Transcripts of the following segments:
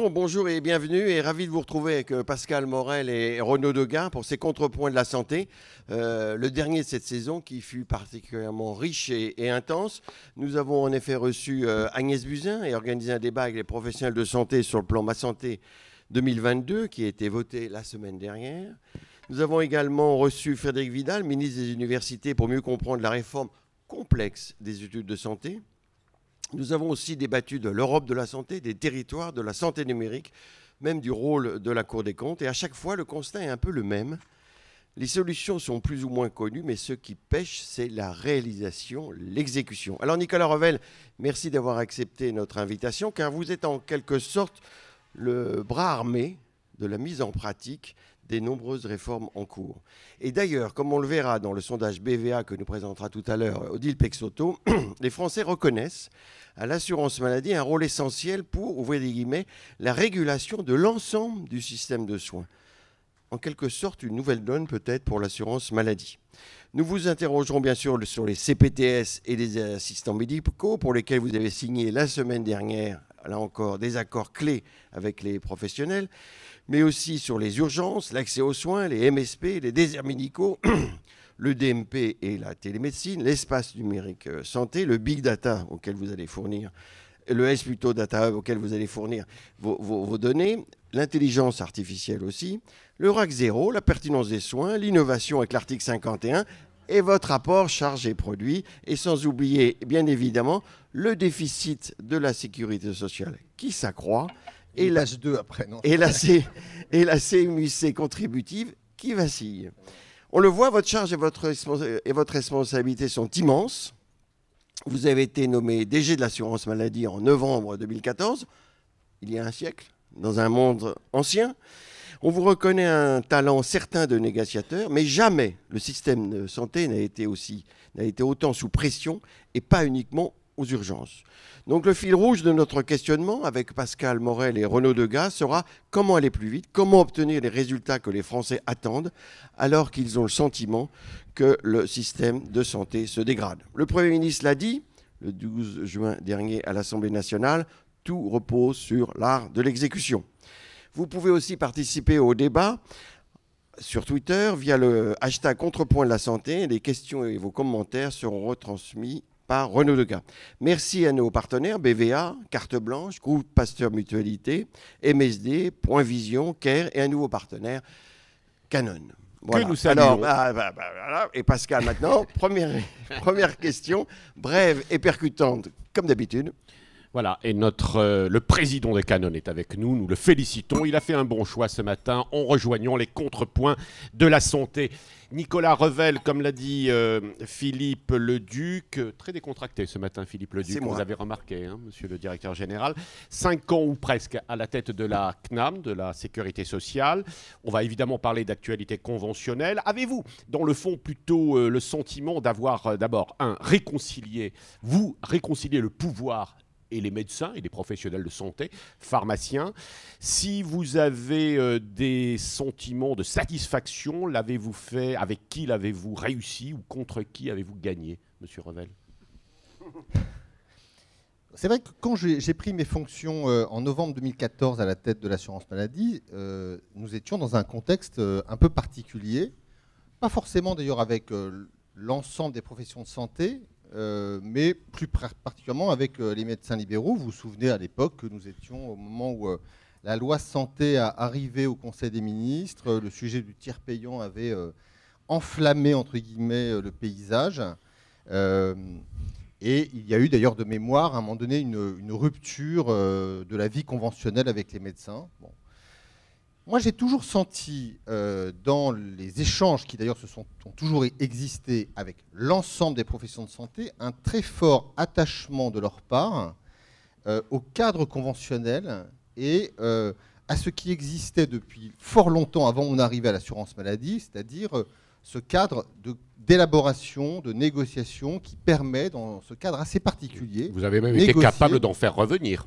Bonjour et bienvenue et ravi de vous retrouver avec Pascal Morel et Renaud Degas pour ces contrepoints de la santé. Le dernier de cette saison qui fut particulièrement riche et intense. Nous avons en effet reçu Agnès Buzyn et organisé un débat avec les professionnels de santé sur le plan Ma Santé 2022 qui a été voté la semaine dernière. Nous avons également reçu Frédérique Vidal, ministre des Universités, pour mieux comprendre la réforme complexe des études de santé. Nous avons aussi débattu de l'Europe de la santé, des territoires, de la santé numérique, même du rôle de la Cour des comptes. Et à chaque fois, le constat est un peu le même. Les solutions sont plus ou moins connues, mais ce qui pêche, c'est la réalisation, l'exécution. Alors Nicolas Revel, merci d'avoir accepté notre invitation, car vous êtes en quelque sorte le bras armé de la mise en pratique des nombreuses réformes en cours. Et d'ailleurs, comme on le verra dans le sondage BVA que nous présentera tout à l'heure Odile Peixoto, les Français reconnaissent à l'assurance maladie un rôle essentiel pour, ouvrez des guillemets, la régulation de l'ensemble du système de soins. En quelque sorte, une nouvelle donne peut-être pour l'assurance maladie. Nous vous interrogerons bien sûr sur les CPTS et les assistants médicaux pour lesquels vous avez signé la semaine dernière, là encore, des accords clés avec les professionnels, mais aussi sur les urgences, l'accès aux soins, les MSP, les déserts médicaux, le DMP et la télémédecine, l'espace numérique santé, le big data auquel vous allez fournir, le S plutôt data auquel vous allez fournir vos données, l'intelligence artificielle aussi, le RAC 0, la pertinence des soins, l'innovation avec l'article 51 et votre rapport charge et produit, et sans oublier bien évidemment le déficit de la sécurité sociale qui s'accroît et la CMUC contributive qui vacille. On le voit, votre charge et votre responsabilité sont immenses. Vous avez été nommé DG de l'assurance maladie en novembre 2014, il y a un siècle, dans un monde ancien. On vous reconnaît un talent certain de négociateur, mais jamais le système de santé n'a été autant sous pression et pas uniquement aux urgences. Donc le fil rouge de notre questionnement avec Pascal Morel et Renaud Degas sera comment aller plus vite, comment obtenir les résultats que les Français attendent alors qu'ils ont le sentiment que le système de santé se dégrade. Le Premier ministre l'a dit le 12 juin dernier à l'Assemblée nationale, tout repose sur l'art de l'exécution. Vous pouvez aussi participer au débat sur Twitter via le hashtag Contrepoint de la santé. Les questions et vos commentaires seront retransmis par Renaud Degas. Merci à nos partenaires BVA, Carte Blanche, Groupe Pasteur Mutualité, MSD, Point Vision, CARE et un nouveau partenaire, Canon. Voilà. Que nous saluons. Alors, voilà. Et Pascal, maintenant, première question, brève et percutante, comme d'habitude. Voilà, et le président de Canon est avec nous, nous le félicitons. Il a fait un bon choix ce matin en rejoignant les contrepoints de la santé. Nicolas Revel, comme l'a dit Philippe Leduc, très décontracté ce matin, Philippe Leduc, vous avez remarqué, hein, monsieur le directeur général. 5 ans ou presque à la tête de la CNAM, de la Sécurité sociale. On va évidemment parler d'actualité conventionnelle. Avez-vous, dans le fond, plutôt le sentiment d'avoir d'abord, réconcilié le pouvoir et les médecins et les professionnels de santé, pharmaciens. Si vous avez des sentiments de satisfaction, l'avez-vous fait, avec qui l'avez-vous réussi ou contre qui avez-vous gagné, monsieur Revel? C'est vrai que quand j'ai pris mes fonctions en novembre 2014 à la tête de l'assurance maladie, nous étions dans un contexte un peu particulier, pas forcément d'ailleurs avec l'ensemble des professions de santé, mais plus particulièrement avec les médecins libéraux. Vous vous souvenez à l'époque que nous étions au moment où la loi santé a arrivé au Conseil des ministres, le sujet du tiers payant avait enflammé entre guillemets le paysage, et il y a eu d'ailleurs de mémoire à un moment donné une rupture de la vie conventionnelle avec les médecins. Bon. Moi, j'ai toujours senti dans les échanges qui d'ailleurs ont toujours existé avec l'ensemble des professions de santé un très fort attachement de leur part au cadre conventionnel et à ce qui existait depuis fort longtemps avant qu'on arrivait à l'assurance maladie, c'est-à-dire ce cadre d'élaboration, de négociation qui permet, dans ce cadre assez particulier... Vous avez même été capable d'en faire revenir.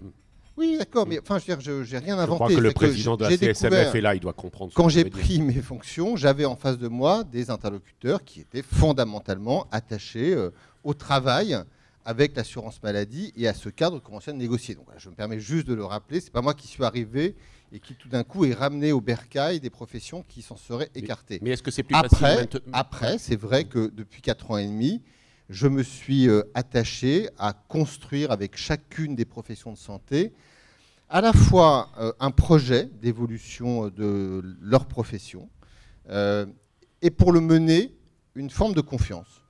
Oui, d'accord, mais enfin, je veux dire, j'ai rien inventé. Je crois que le président de la CSMF est là, il doit comprendre. Quand j'ai pris mes fonctions, j'avais en face de moi des interlocuteurs qui étaient fondamentalement attachés au travail avec l'assurance maladie et à ce cadre conventionnel négocié. Donc, je me permets juste de le rappeler, c'est pas moi qui suis arrivé et qui tout d'un coup est ramené au bercail des professions qui s'en seraient écartées. Mais est-ce que c'est plus facile maintenant ? Après, c'est vrai que depuis 4 ans et demi, je me suis attaché à construire avec chacune des professions de santé à la fois un projet d'évolution de leur profession et pour le mener, une forme de confiance.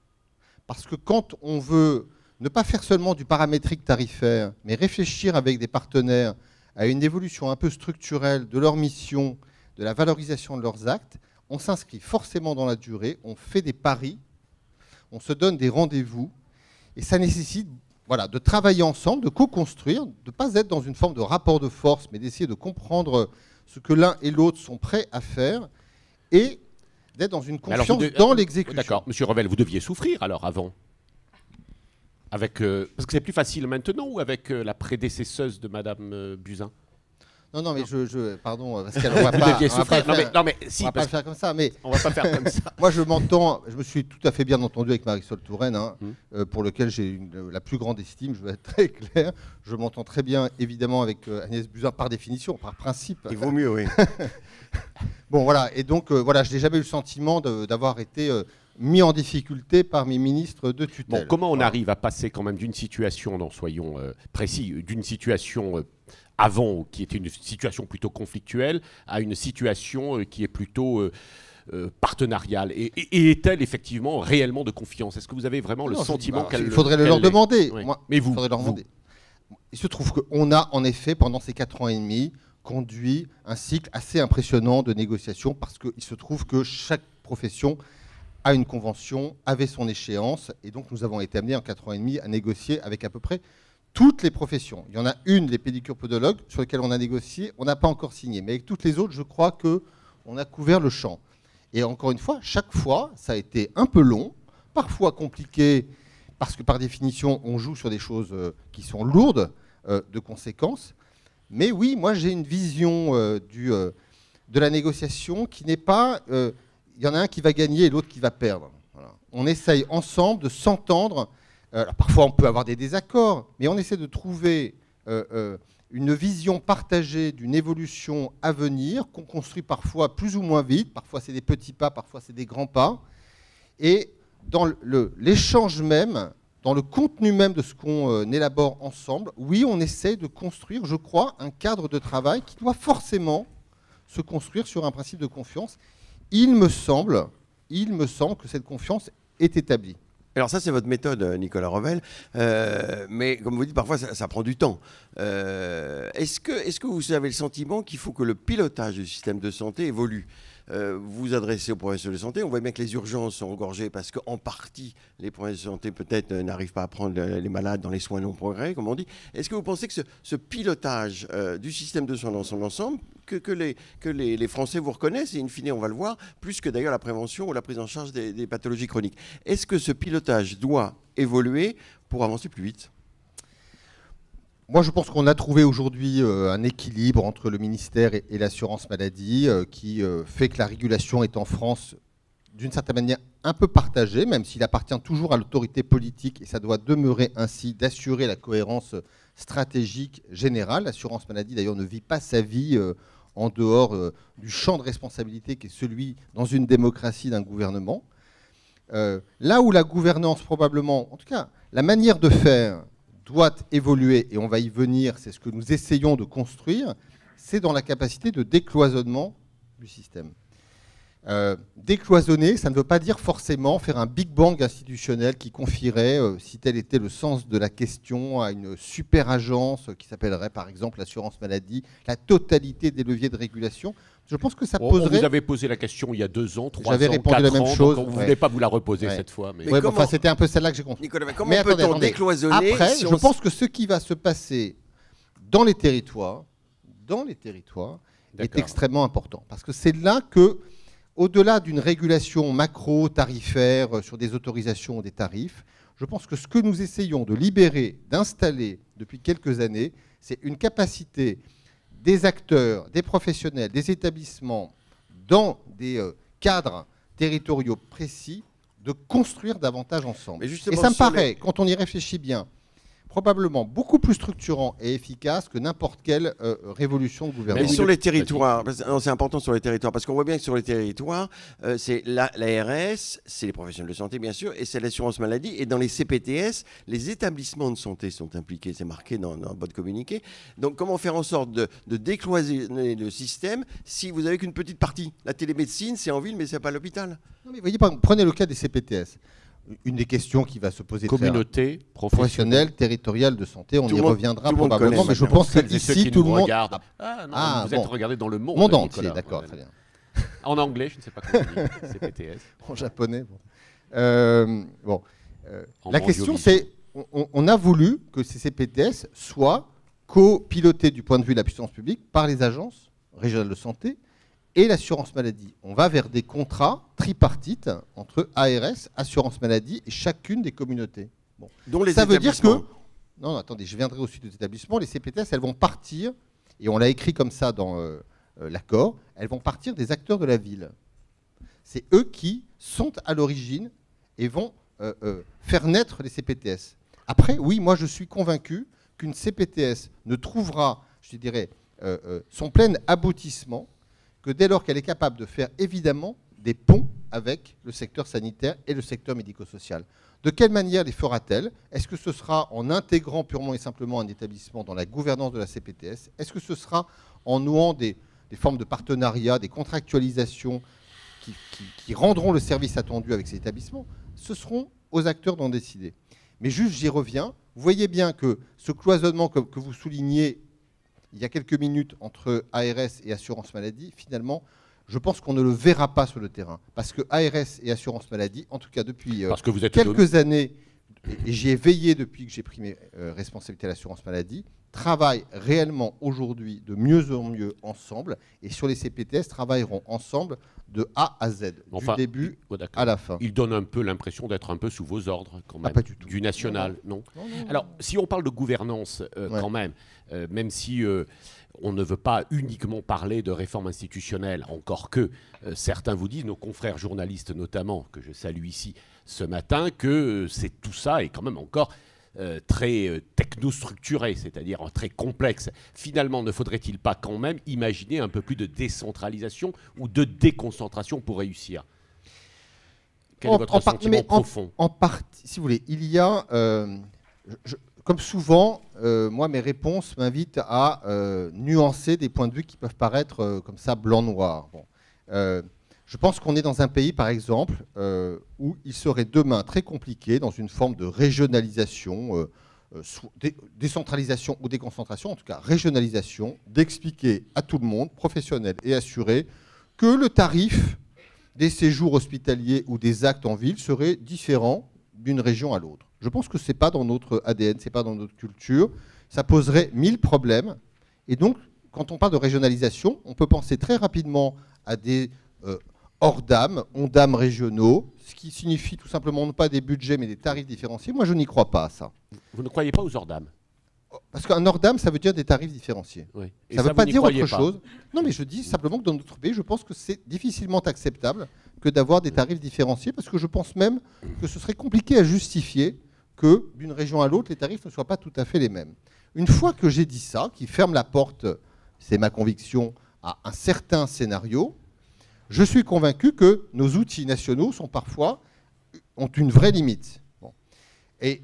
Parce que quand on veut ne pas faire seulement du paramétrique tarifaire, mais réfléchir avec des partenaires à une évolution un peu structurelle de leur mission, de la valorisation de leurs actes, on s'inscrit forcément dans la durée, on fait des paris, on se donne des rendez-vous, et ça nécessite de travailler ensemble, de co-construire, de ne pas être dans une forme de rapport de force, mais d'essayer de comprendre ce que l'un et l'autre sont prêts à faire, et d'être dans une confiance dans l'exécution. D'accord, Monsieur Revel, vous deviez souffrir alors avant avec, parce que c'est plus facile maintenant ou avec la prédécesseuse de Madame Buzyn? Non, mais pardon, Pascal, on va pas faire comme ça. Mais on va pas faire comme ça. Moi, je me suis tout à fait bien entendu avec Marisol Touraine, pour lequel j'ai la plus grande estime, je vais être très clair. Je m'entends très bien, évidemment, avec Agnès Buzyn, par définition, par principe. Il vaut mieux, oui. Bon, voilà. Et donc, je n'ai jamais eu le sentiment d'avoir été mis en difficulté par mes ministres de tutelle. Bon, comment on arrive à passer quand même d'une situation, soyons précis, d'une situation avant, qui était une situation plutôt conflictuelle, à une situation qui est plutôt partenariale. Et est-elle effectivement réellement de confiance? Est-ce que vous avez vraiment le sentiment qu'elle... Il faudrait leur demander. Oui. Moi, mais vous, il se trouve qu'on a en effet, pendant ces 4 ans et demi, conduit un cycle assez impressionnant de négociations, parce qu'il se trouve que chaque profession a une convention, avait son échéance, et donc nous avons été amenés en 4 ans et demi à négocier avec à peu près toutes les professions. Il y en a une, les pédicures-podologues, sur lesquelles on a négocié, on n'a pas encore signé. Mais avec toutes les autres, je crois qu'on a couvert le champ. Et encore une fois, chaque fois, ça a été un peu long, parfois compliqué, parce que par définition, on joue sur des choses qui sont lourdes de conséquences. Mais oui, moi, j'ai une vision de la négociation qui n'est pas... il y en a un qui va gagner et l'autre qui va perdre. Voilà. On essaye ensemble de s'entendre. Parfois, on peut avoir des désaccords, mais on essaie de trouver une vision partagée d'une évolution à venir, qu'on construit parfois plus ou moins vite, parfois c'est des petits pas, parfois c'est des grands pas. Et dans l'échange même, dans le contenu même de ce qu'on élabore ensemble, oui, on essaie de construire, je crois, un cadre de travail qui doit forcément se construire sur un principe de confiance. Il me semble que cette confiance est établie. Alors ça, c'est votre méthode, Nicolas Revel, mais comme vous dites, parfois, ça prend du temps. Est-ce que vous avez le sentiment qu'il faut que le pilotage du système de santé évolue ? Vous vous adressez aux professionnels de santé, on voit bien que les urgences sont engorgées parce qu'en partie, les professionnels de santé peut-être n'arrivent pas à prendre les malades dans les soins non progrès, comme on dit. Est-ce que vous pensez que ce pilotage du système de soins dans son ensemble, que les Français vous reconnaissent, et in fine, on va le voir, plus que d'ailleurs la prévention ou la prise en charge des pathologies chroniques, est-ce que ce pilotage doit évoluer pour avancer plus vite ? Moi, je pense qu'on a trouvé aujourd'hui un équilibre entre le ministère et l'assurance maladie qui fait que la régulation est en France, d'une certaine manière, un peu partagée, même s'il appartient toujours à l'autorité politique, et ça doit demeurer ainsi, d'assurer la cohérence stratégique générale. L'assurance maladie, d'ailleurs, ne vit pas sa vie en dehors du champ de responsabilité qui est celui, dans une démocratie, d'un gouvernement. Là où la gouvernance, probablement, en tout cas, la manière de faire doit évoluer, et on va y venir, c'est ce que nous essayons de construire, c'est dans la capacité de décloisonnement du système. Décloisonner, ça ne veut pas dire forcément faire un big bang institutionnel qui confierait, si tel était le sens de la question, à une super agence qui s'appellerait par exemple l'assurance maladie, la totalité des leviers de régulation. Je pense que ça poserait... Vous avez posé la question il y a 2 ans, 3 ans, J'avais répondu 4 la même ans, chose. donc vous ne voulez pas vous la reposer cette fois. Mais... Ouais, enfin, c'était un peu celle-là que j'ai compris. Nicolas, comment peut-on décloisonner Après, si je pense que ce qui va se passer dans les territoires est extrêmement important. Parce que c'est là que, au-delà d'une régulation macro-tarifaire sur des autorisations ou des tarifs, je pense que ce que nous essayons de libérer, d'installer depuis quelques années, c'est une capacité des acteurs, des professionnels, des établissements, dans des cadres territoriaux précis, de construire davantage ensemble. Et ça me paraît, quand on y réfléchit bien, probablement beaucoup plus structurant et efficace que n'importe quelle révolution de gouvernement. Mais sur les territoires, c'est important sur les territoires, parce qu'on voit bien que sur les territoires, c'est l'ARS, c'est les professionnels de santé bien sûr, et c'est l'assurance maladie, et dans les CPTS, les établissements de santé sont impliqués, c'est marqué dans votre communiqué. Donc comment faire en sorte de décloisonner le système si vous n'avez qu'une petite partie? La télémédecine, c'est en ville, mais c'est pas à l'hôpital. Non, mais voyez, prenez le cas des CPTS. Une des questions qui va se poser, communauté professionnelle, territoriale de santé, on y reviendra probablement, mais je pense qu'ici tout le monde... Vous êtes regardé dans le monde. Monde entier, d'accord, très bien. En anglais, je ne sais pas comment on dit, CPTS. En japonais, la question c'est, on a voulu que ces CPTS soient copilotés du point de vue de la puissance publique par les agences régionales de santé et l'assurance maladie. On va vers des contrats tripartites entre ARS, assurance maladie et chacune des communautés. Bon. Dont les ça veut dire que... Non, attendez, je viendrai aussi des établissements. Les CPTS, elles vont partir, et on l'a écrit comme ça dans l'accord, elles vont partir des acteurs de la ville. C'est eux qui sont à l'origine et vont faire naître les CPTS. Après, oui, moi je suis convaincu qu'une CPTS ne trouvera, je dirais, son plein aboutissement que dès lors qu'elle est capable de faire évidemment des ponts avec le secteur sanitaire et le secteur médico-social. De quelle manière les fera-t-elle? Est-ce que ce sera en intégrant purement et simplement un établissement dans la gouvernance de la CPTS? Est-ce que ce sera en nouant des formes de partenariat, des contractualisations qui rendront le service attendu avec ces établissements? Ce seront aux acteurs d'en décider. Mais juste, j'y reviens. Vous voyez bien que ce cloisonnement que vous soulignez il y a quelques minutes entre ARS et assurance maladie, finalement, je pense qu'on ne le verra pas sur le terrain. Parce que ARS et assurance maladie, en tout cas depuis quelques années, et j'y ai veillé depuis que j'ai pris mes responsabilités à l'assurance maladie, travaillent réellement aujourd'hui de mieux en mieux ensemble. Et sur les CPTS, travailleront ensemble de A à Z, du début à la fin. Il donne un peu l'impression d'être un peu sous vos ordres, quand même. Pas du tout. Du national, non. Alors, si on parle de gouvernance, quand même, même si on ne veut pas uniquement parler de réforme institutionnelle, encore que certains vous disent, nos confrères journalistes notamment, que je salue ici ce matin, que c'est tout ça est quand même encore très technostructuré, c'est-à-dire très complexe. Finalement, ne faudrait-il pas quand même imaginer un peu plus de décentralisation ou de déconcentration pour réussir? Quel est votre sentiment profond? En partie, si vous voulez, il y a... comme souvent, moi, mes réponses m'invitent à nuancer des points de vue qui peuvent paraître comme ça blanc-noir. Bon. Je pense qu'on est dans un pays, par exemple, où il serait demain très compliqué, dans une forme de régionalisation, décentralisation ou déconcentration, en tout cas régionalisation, d'expliquer à tout le monde, professionnel et assuré, que le tarif des séjours hospitaliers ou des actes en ville serait différent d'une région à l'autre. Je pense que ce n'est pas dans notre ADN, ce n'est pas dans notre culture. Ça poserait 1000 problèmes. Et donc, quand on parle de régionalisation, on peut penser très rapidement à des hors-dames, ONDAM régionaux, ce qui signifie tout simplement non pas des budgets, mais des tarifs différenciés. Moi, je n'y crois pas à ça. Vous ne croyez pas aux hors-dames? Parce qu'un hors-dame, ça veut dire des tarifs différenciés. Oui. Ça ne veut pas dire autre chose. Non, mais je dis simplement que dans notre pays, je pense que c'est difficilement acceptable que d'avoir des tarifs différenciés, parce que je pense même que ce serait compliqué à justifier que d'une région à l'autre, les tarifs ne soient pas tout à fait les mêmes. Une fois que j'ai dit ça, qui ferme la porte, c'est ma conviction, à un certain scénario, je suis convaincu que nos outils nationaux ont une vraie limite. Bon. Et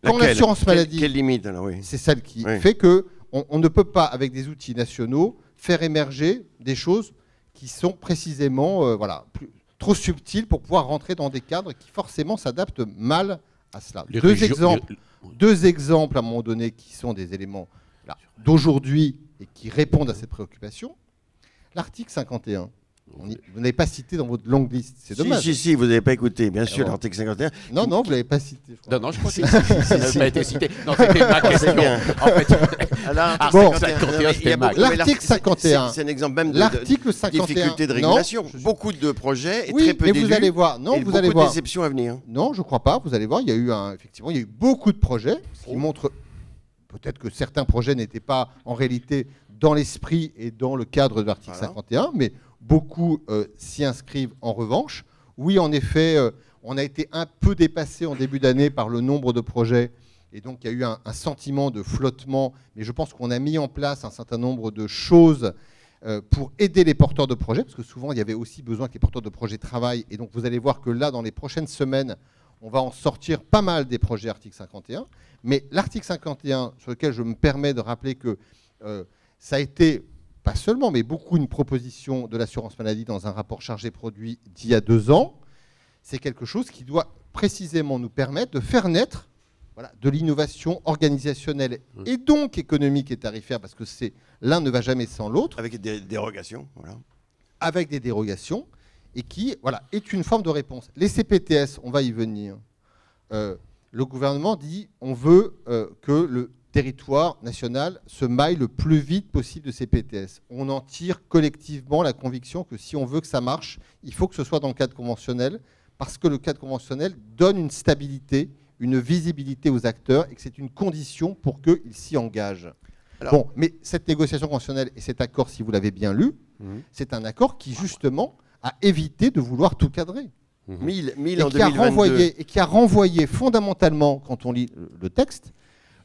quand l'assurance maladie, quelle limite alors, oui. C'est celle qui fait qu'on ne peut pas, avec des outils nationaux, faire émerger des choses qui sont précisément trop subtils pour pouvoir rentrer dans des cadres qui forcément s'adaptent mal à cela. Deux exemples à un moment donné qui sont des éléments d'aujourd'hui et qui répondent à cette préoccupation. L'article 51. Vous n'avez pas cité dans votre longue liste, c'est dommage. Si, vous n'avez pas écouté, bien sûr, l'article 51. Non, vous ne l'avez pas cité. Non, je crois que ça n'a pas été cité. Non, c'était ma question. En fait, l'article 51. C'est un exemple même de difficulté de régulation. Beaucoup de projets et très peu mais d'élus. Vous allez voir. Non, vous allez voir. Beaucoup de déceptions à venir. Non, je ne crois pas. Vous allez voir, il y a eu effectivement, il y a eu beaucoup de projets, ce qui montre peut-être que certains projets n'étaient pas en réalité dans l'esprit et dans le cadre de l'article 51, mais beaucoup s'y inscrivent en revanche. Oui, en effet, on a été un peu dépassé en début d'année par le nombre de projets, et donc il y a eu un sentiment de flottement, mais je pense qu'on a mis en place un certain nombre de choses pour aider les porteurs de projets, parce que souvent il y avait aussi besoin que les porteurs de projets travaillent, et donc vous allez voir que là, dans les prochaines semaines, on va en sortir pas mal des projets article 51, mais l'article 51, sur lequel je me permets de rappeler que ça a été, pas seulement, mais beaucoup une proposition de l'assurance maladie dans un rapport chargé produit d'il y a 2 ans, c'est quelque chose qui doit précisément nous permettre de faire naître de l'innovation organisationnelle et donc économique et tarifaire, parce que l'un ne va jamais sans l'autre. Avec des dérogations. Avec des dérogations, et qui est une forme de réponse. Les CPTS, on va y venir. Le gouvernement dit on veut que le territoire national se maille le plus vite possible de ces PTS. On en tire collectivement la conviction que si on veut que ça marche, il faut que ce soit dans le cadre conventionnel, parce que le cadre conventionnel donne une stabilité, une visibilité aux acteurs, et que c'est une condition pour qu'ils s'y engagent. Bon, mais cette négociation conventionnelle et cet accord, si vous l'avez bien lu, c'est un accord qui justement a évité de vouloir tout cadrer. 1000 en 2022. Et qui a renvoyé fondamentalement, quand on lit le texte,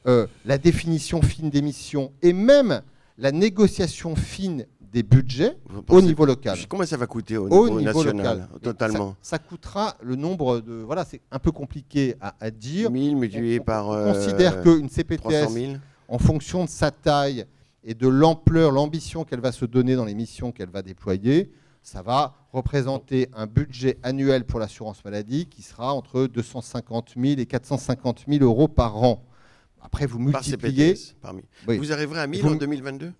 la définition fine des missions et même la négociation fine des budgets au niveau local. Comment ça va coûter au niveau national totalement ça coûtera le nombre de... Voilà, c'est un peu compliqué à dire. 1000 multiplié par... On considère qu'une CPTS, en fonction de sa taille et de l'ampleur, l'ambition qu'elle va se donner dans les missions qu'elle va déployer, ça va représenter un budget annuel pour l'assurance maladie qui sera entre 250 000 et 450 000 euros par an. Après, vous multipliez... Vous arriverez à 1000 en 2022 ?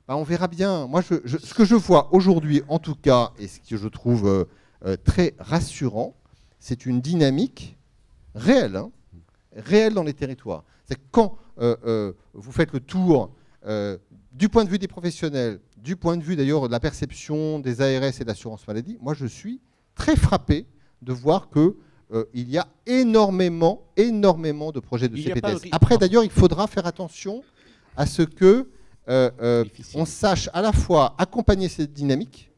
On verra bien. Moi, ce que je vois aujourd'hui, en tout cas, et ce que je trouve très rassurant, c'est une dynamique réelle, réelle dans les territoires. C'est que quand vous faites le tour du point de vue des professionnels, du point de vue d'ailleurs de la perception des ARS et de l'assurance maladie, moi, je suis très frappé de voir que il y a énormément de projets de CPTS. Après, d'ailleurs, il faudra faire attention à ce que on sache à la fois accompagner cette dynamique,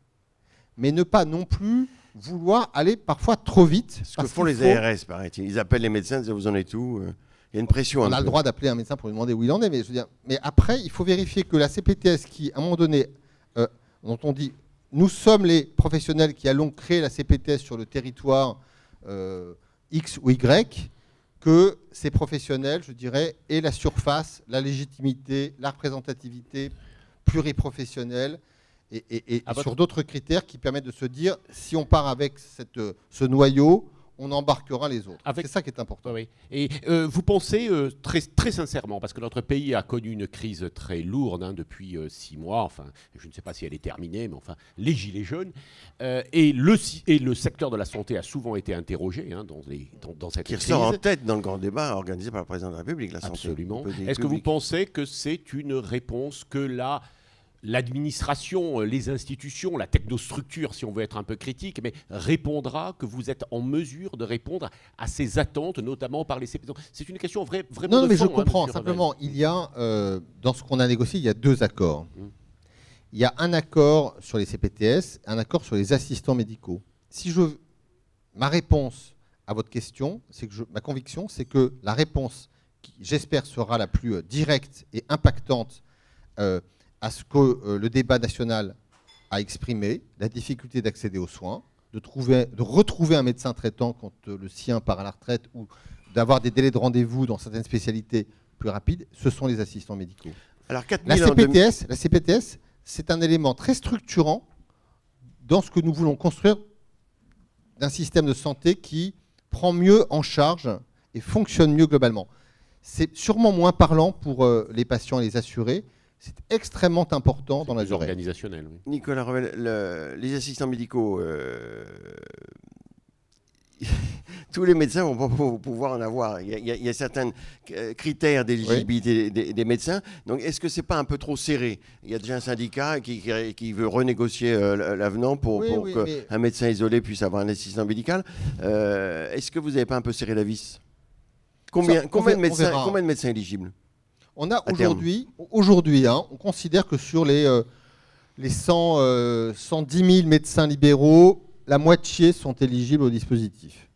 mais ne pas non plus vouloir aller parfois trop vite. Ce que font les ARS, paraît-il. Ils appellent les médecins, ils disent vous en êtes où ? Il y a une pression. On a le droit d'appeler un médecin pour lui demander où il en est, mais après, il faut vérifier que la CPTS qui, à un moment donné, dont on dit nous sommes les professionnels qui allons créer la CPTS sur le territoire X ou Y, que ces professionnels, je dirais, aient la surface, la légitimité, la représentativité pluriprofessionnelle et sur d'autres critères qui permettent de se dire si on part avec ce noyau, on embarquera les autres. C'est ça qui est important. Oui. Et vous pensez très, très sincèrement, parce que notre pays a connu une crise très lourde depuis 6 mois, enfin, je ne sais pas si elle est terminée, mais enfin, les gilets jaunes, et le secteur de la santé a souvent été interrogé dans cette crise. Qui ressort en tête dans le grand débat organisé par le président de la République, la santé. Absolument. Est-ce que vous pensez que c'est une réponse que l'administration, les institutions, la technostructure, si on veut être un peu critique, mais répondra, que vous êtes en mesure de répondre à ces attentes, notamment par les CPTS. C'est une question vraiment de fond. Non, mais je comprends. Simplement, il y a, dans ce qu'on a négocié, il y a 2 accords. Il y a un accord sur les CPTS, un accord sur les assistants médicaux. Ma réponse à votre question, c'est que ma conviction, c'est que la réponse, qui j'espère sera la plus directe et impactante, à ce que le débat national a exprimé, la difficulté d'accéder aux soins, de retrouver un médecin traitant quand le sien part à la retraite ou d'avoir des délais de rendez-vous dans certaines spécialités plus rapides, ce sont les assistants médicaux. Alors, la CPTS, c'est un élément très structurant dans ce que nous voulons construire d'un système de santé qui prend mieux en charge et fonctionne mieux globalement. C'est sûrement moins parlant pour les patients et les assurés. C'est extrêmement important dans la durée. Organisationnel. Oui. Nicolas Revel, les assistants médicaux, tous les médecins vont pas pouvoir en avoir. Il y a certains critères d'éligibilité des médecins. Donc, est-ce que c'est pas un peu trop serré? Il y a déjà un syndicat qui veut renégocier l'avenant pour qu'un médecin isolé puisse avoir un assistant médical. Est-ce que vous n'avez pas un peu serré la vis? Combien de médecins éligibles? On a aujourd'hui, on considère que sur les 110 000 médecins libéraux, la moitié sont éligibles au dispositif.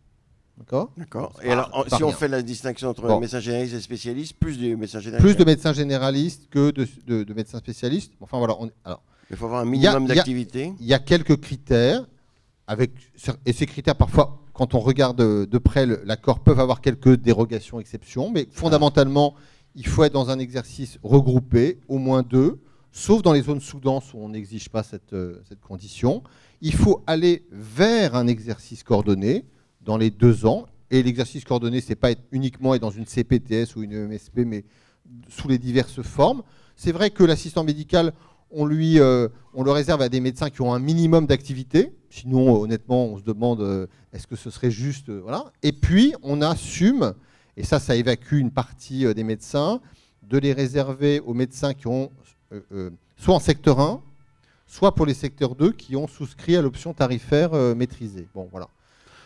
D'accord. Et alors, si on fait la distinction entre médecins généralistes et spécialistes, plus de médecins généralistes. Plus de médecins généralistes que de médecins spécialistes. Enfin voilà. Il faut avoir un minimum d'activité. Il y a quelques critères, et ces critères parfois, quand on regarde de près l'accord, peuvent avoir quelques dérogations, exceptions, mais fondamentalement, il faut être dans un exercice regroupé, au moins 2, sauf dans les zones sous-denses où on n'exige pas cette condition. Il faut aller vers un exercice coordonné dans les 2 ans. Et l'exercice coordonné, c'est pas uniquement être dans une CPTS ou une EMSP, mais sous les diverses formes. C'est vrai que l'assistant médical, on le réserve à des médecins qui ont un minimum d'activité. Sinon, honnêtement, on se demande est-ce que ce serait juste. Voilà. Et puis, on assume, et ça évacue une partie des médecins, de les réserver aux médecins qui ont soit en secteur 1, soit pour les secteurs 2 qui ont souscrit à l'option tarifaire maîtrisée. Bon, voilà.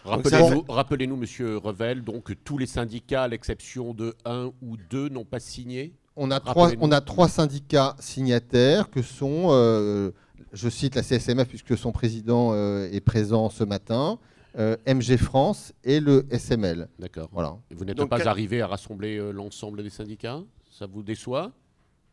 Rappelez-nous, Monsieur Revel, donc tous les syndicats, à l'exception de 1 ou 2, n'ont pas signé. On a 3 syndicats signataires que sont, je cite la CSMF puisque son président est présent ce matin, MG France et le SML. D'accord. Voilà. Et vous n'êtes pas arrivé à rassembler l'ensemble des syndicats? Ça vous déçoit?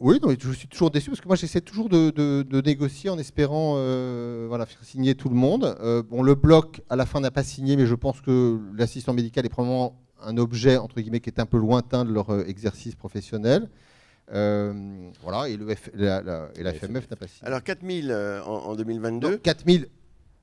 Oui, non, je suis toujours déçu parce que moi j'essaie toujours de négocier en espérant faire signer tout le monde. Le bloc à la fin n'a pas signé, mais je pense que l'assistant médical est probablement un objet entre guillemets qui est un peu lointain de leur exercice professionnel. Et la FMF n'a pas signé. Alors 4000 en 2022. Non, 4000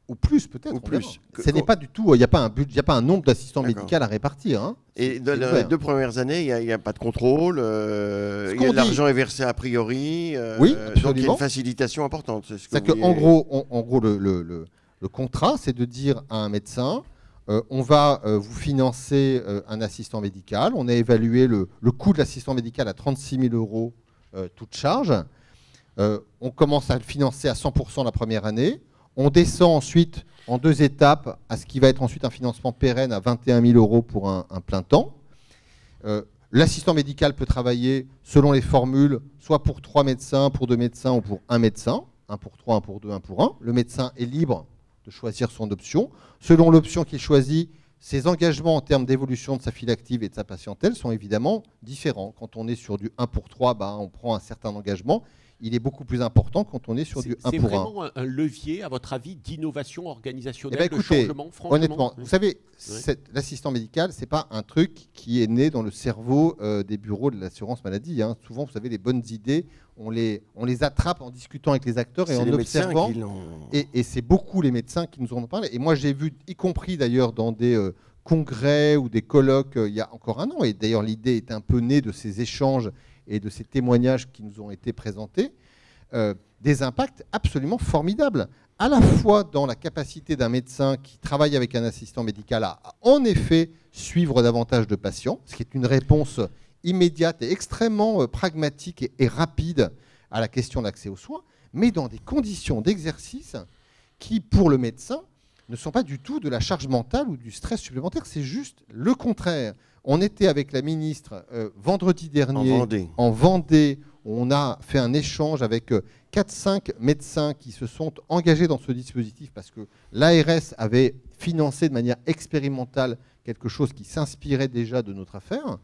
ou plus peut-être. Ou plus. Ce n'est pas du tout. Il n'y a pas un nombre d'assistants médicaux à répartir. Hein. Et dans les 2 premières années, il n'y a pas de contrôle. L'argent est versé a priori. Oui, absolument. Donc il y a une facilitation importante. En gros, le contrat, c'est de dire à un médecin, on va vous financer un assistant médical. On a évalué le coût de l'assistant médical à 36 000 euros, toute charge. On commence à le financer à 100% la première année. On descend ensuite en 2 étapes à ce qui va être ensuite un financement pérenne à 21 000 euros pour un plein temps. L'assistant médical peut travailler selon les formules, soit pour 3 médecins, pour 2 médecins ou pour 1 médecin. 1 pour 3, 1 pour 2, 1 pour 1. Le médecin est libre de choisir son option. Selon l'option qu'il choisit, ses engagements en termes d'évolution de sa file active et de sa patientèle sont évidemment différents. Quand on est sur du 1 pour 3, on prend un certain engagement. Il est beaucoup plus important quand on est sur du 1 pour 1. C'est vraiment un levier, à votre avis, d'innovation organisationnelle, de changement, franchement. Honnêtement, vous savez, l'assistant médical, ce n'est pas un truc qui est né dans le cerveau des bureaux de l'assurance maladie. Hein. Souvent, vous savez, les bonnes idées, on les attrape en discutant avec les acteurs et en observant. Et c'est beaucoup les médecins qui nous en ont parlé. Et moi, j'ai vu, y compris d'ailleurs dans des congrès ou des colloques il y a encore un an, et d'ailleurs l'idée est un peu née de ces échanges et de ces témoignages qui nous ont été présentés, des impacts absolument formidables, à la fois dans la capacité d'un médecin qui travaille avec un assistant médical à en effet suivre davantage de patients, ce qui est une réponse immédiate et extrêmement pragmatique et rapide à la question d'accès aux soins, mais dans des conditions d'exercice qui, pour le médecin, ne sont pas du tout de la charge mentale ou du stress supplémentaire, c'est juste le contraire. On était avec la ministre vendredi dernier en Vendée. On a fait un échange avec 4-5 médecins qui se sont engagés dans ce dispositif parce que l'ARS avait financé de manière expérimentale quelque chose qui s'inspirait déjà de notre affaire.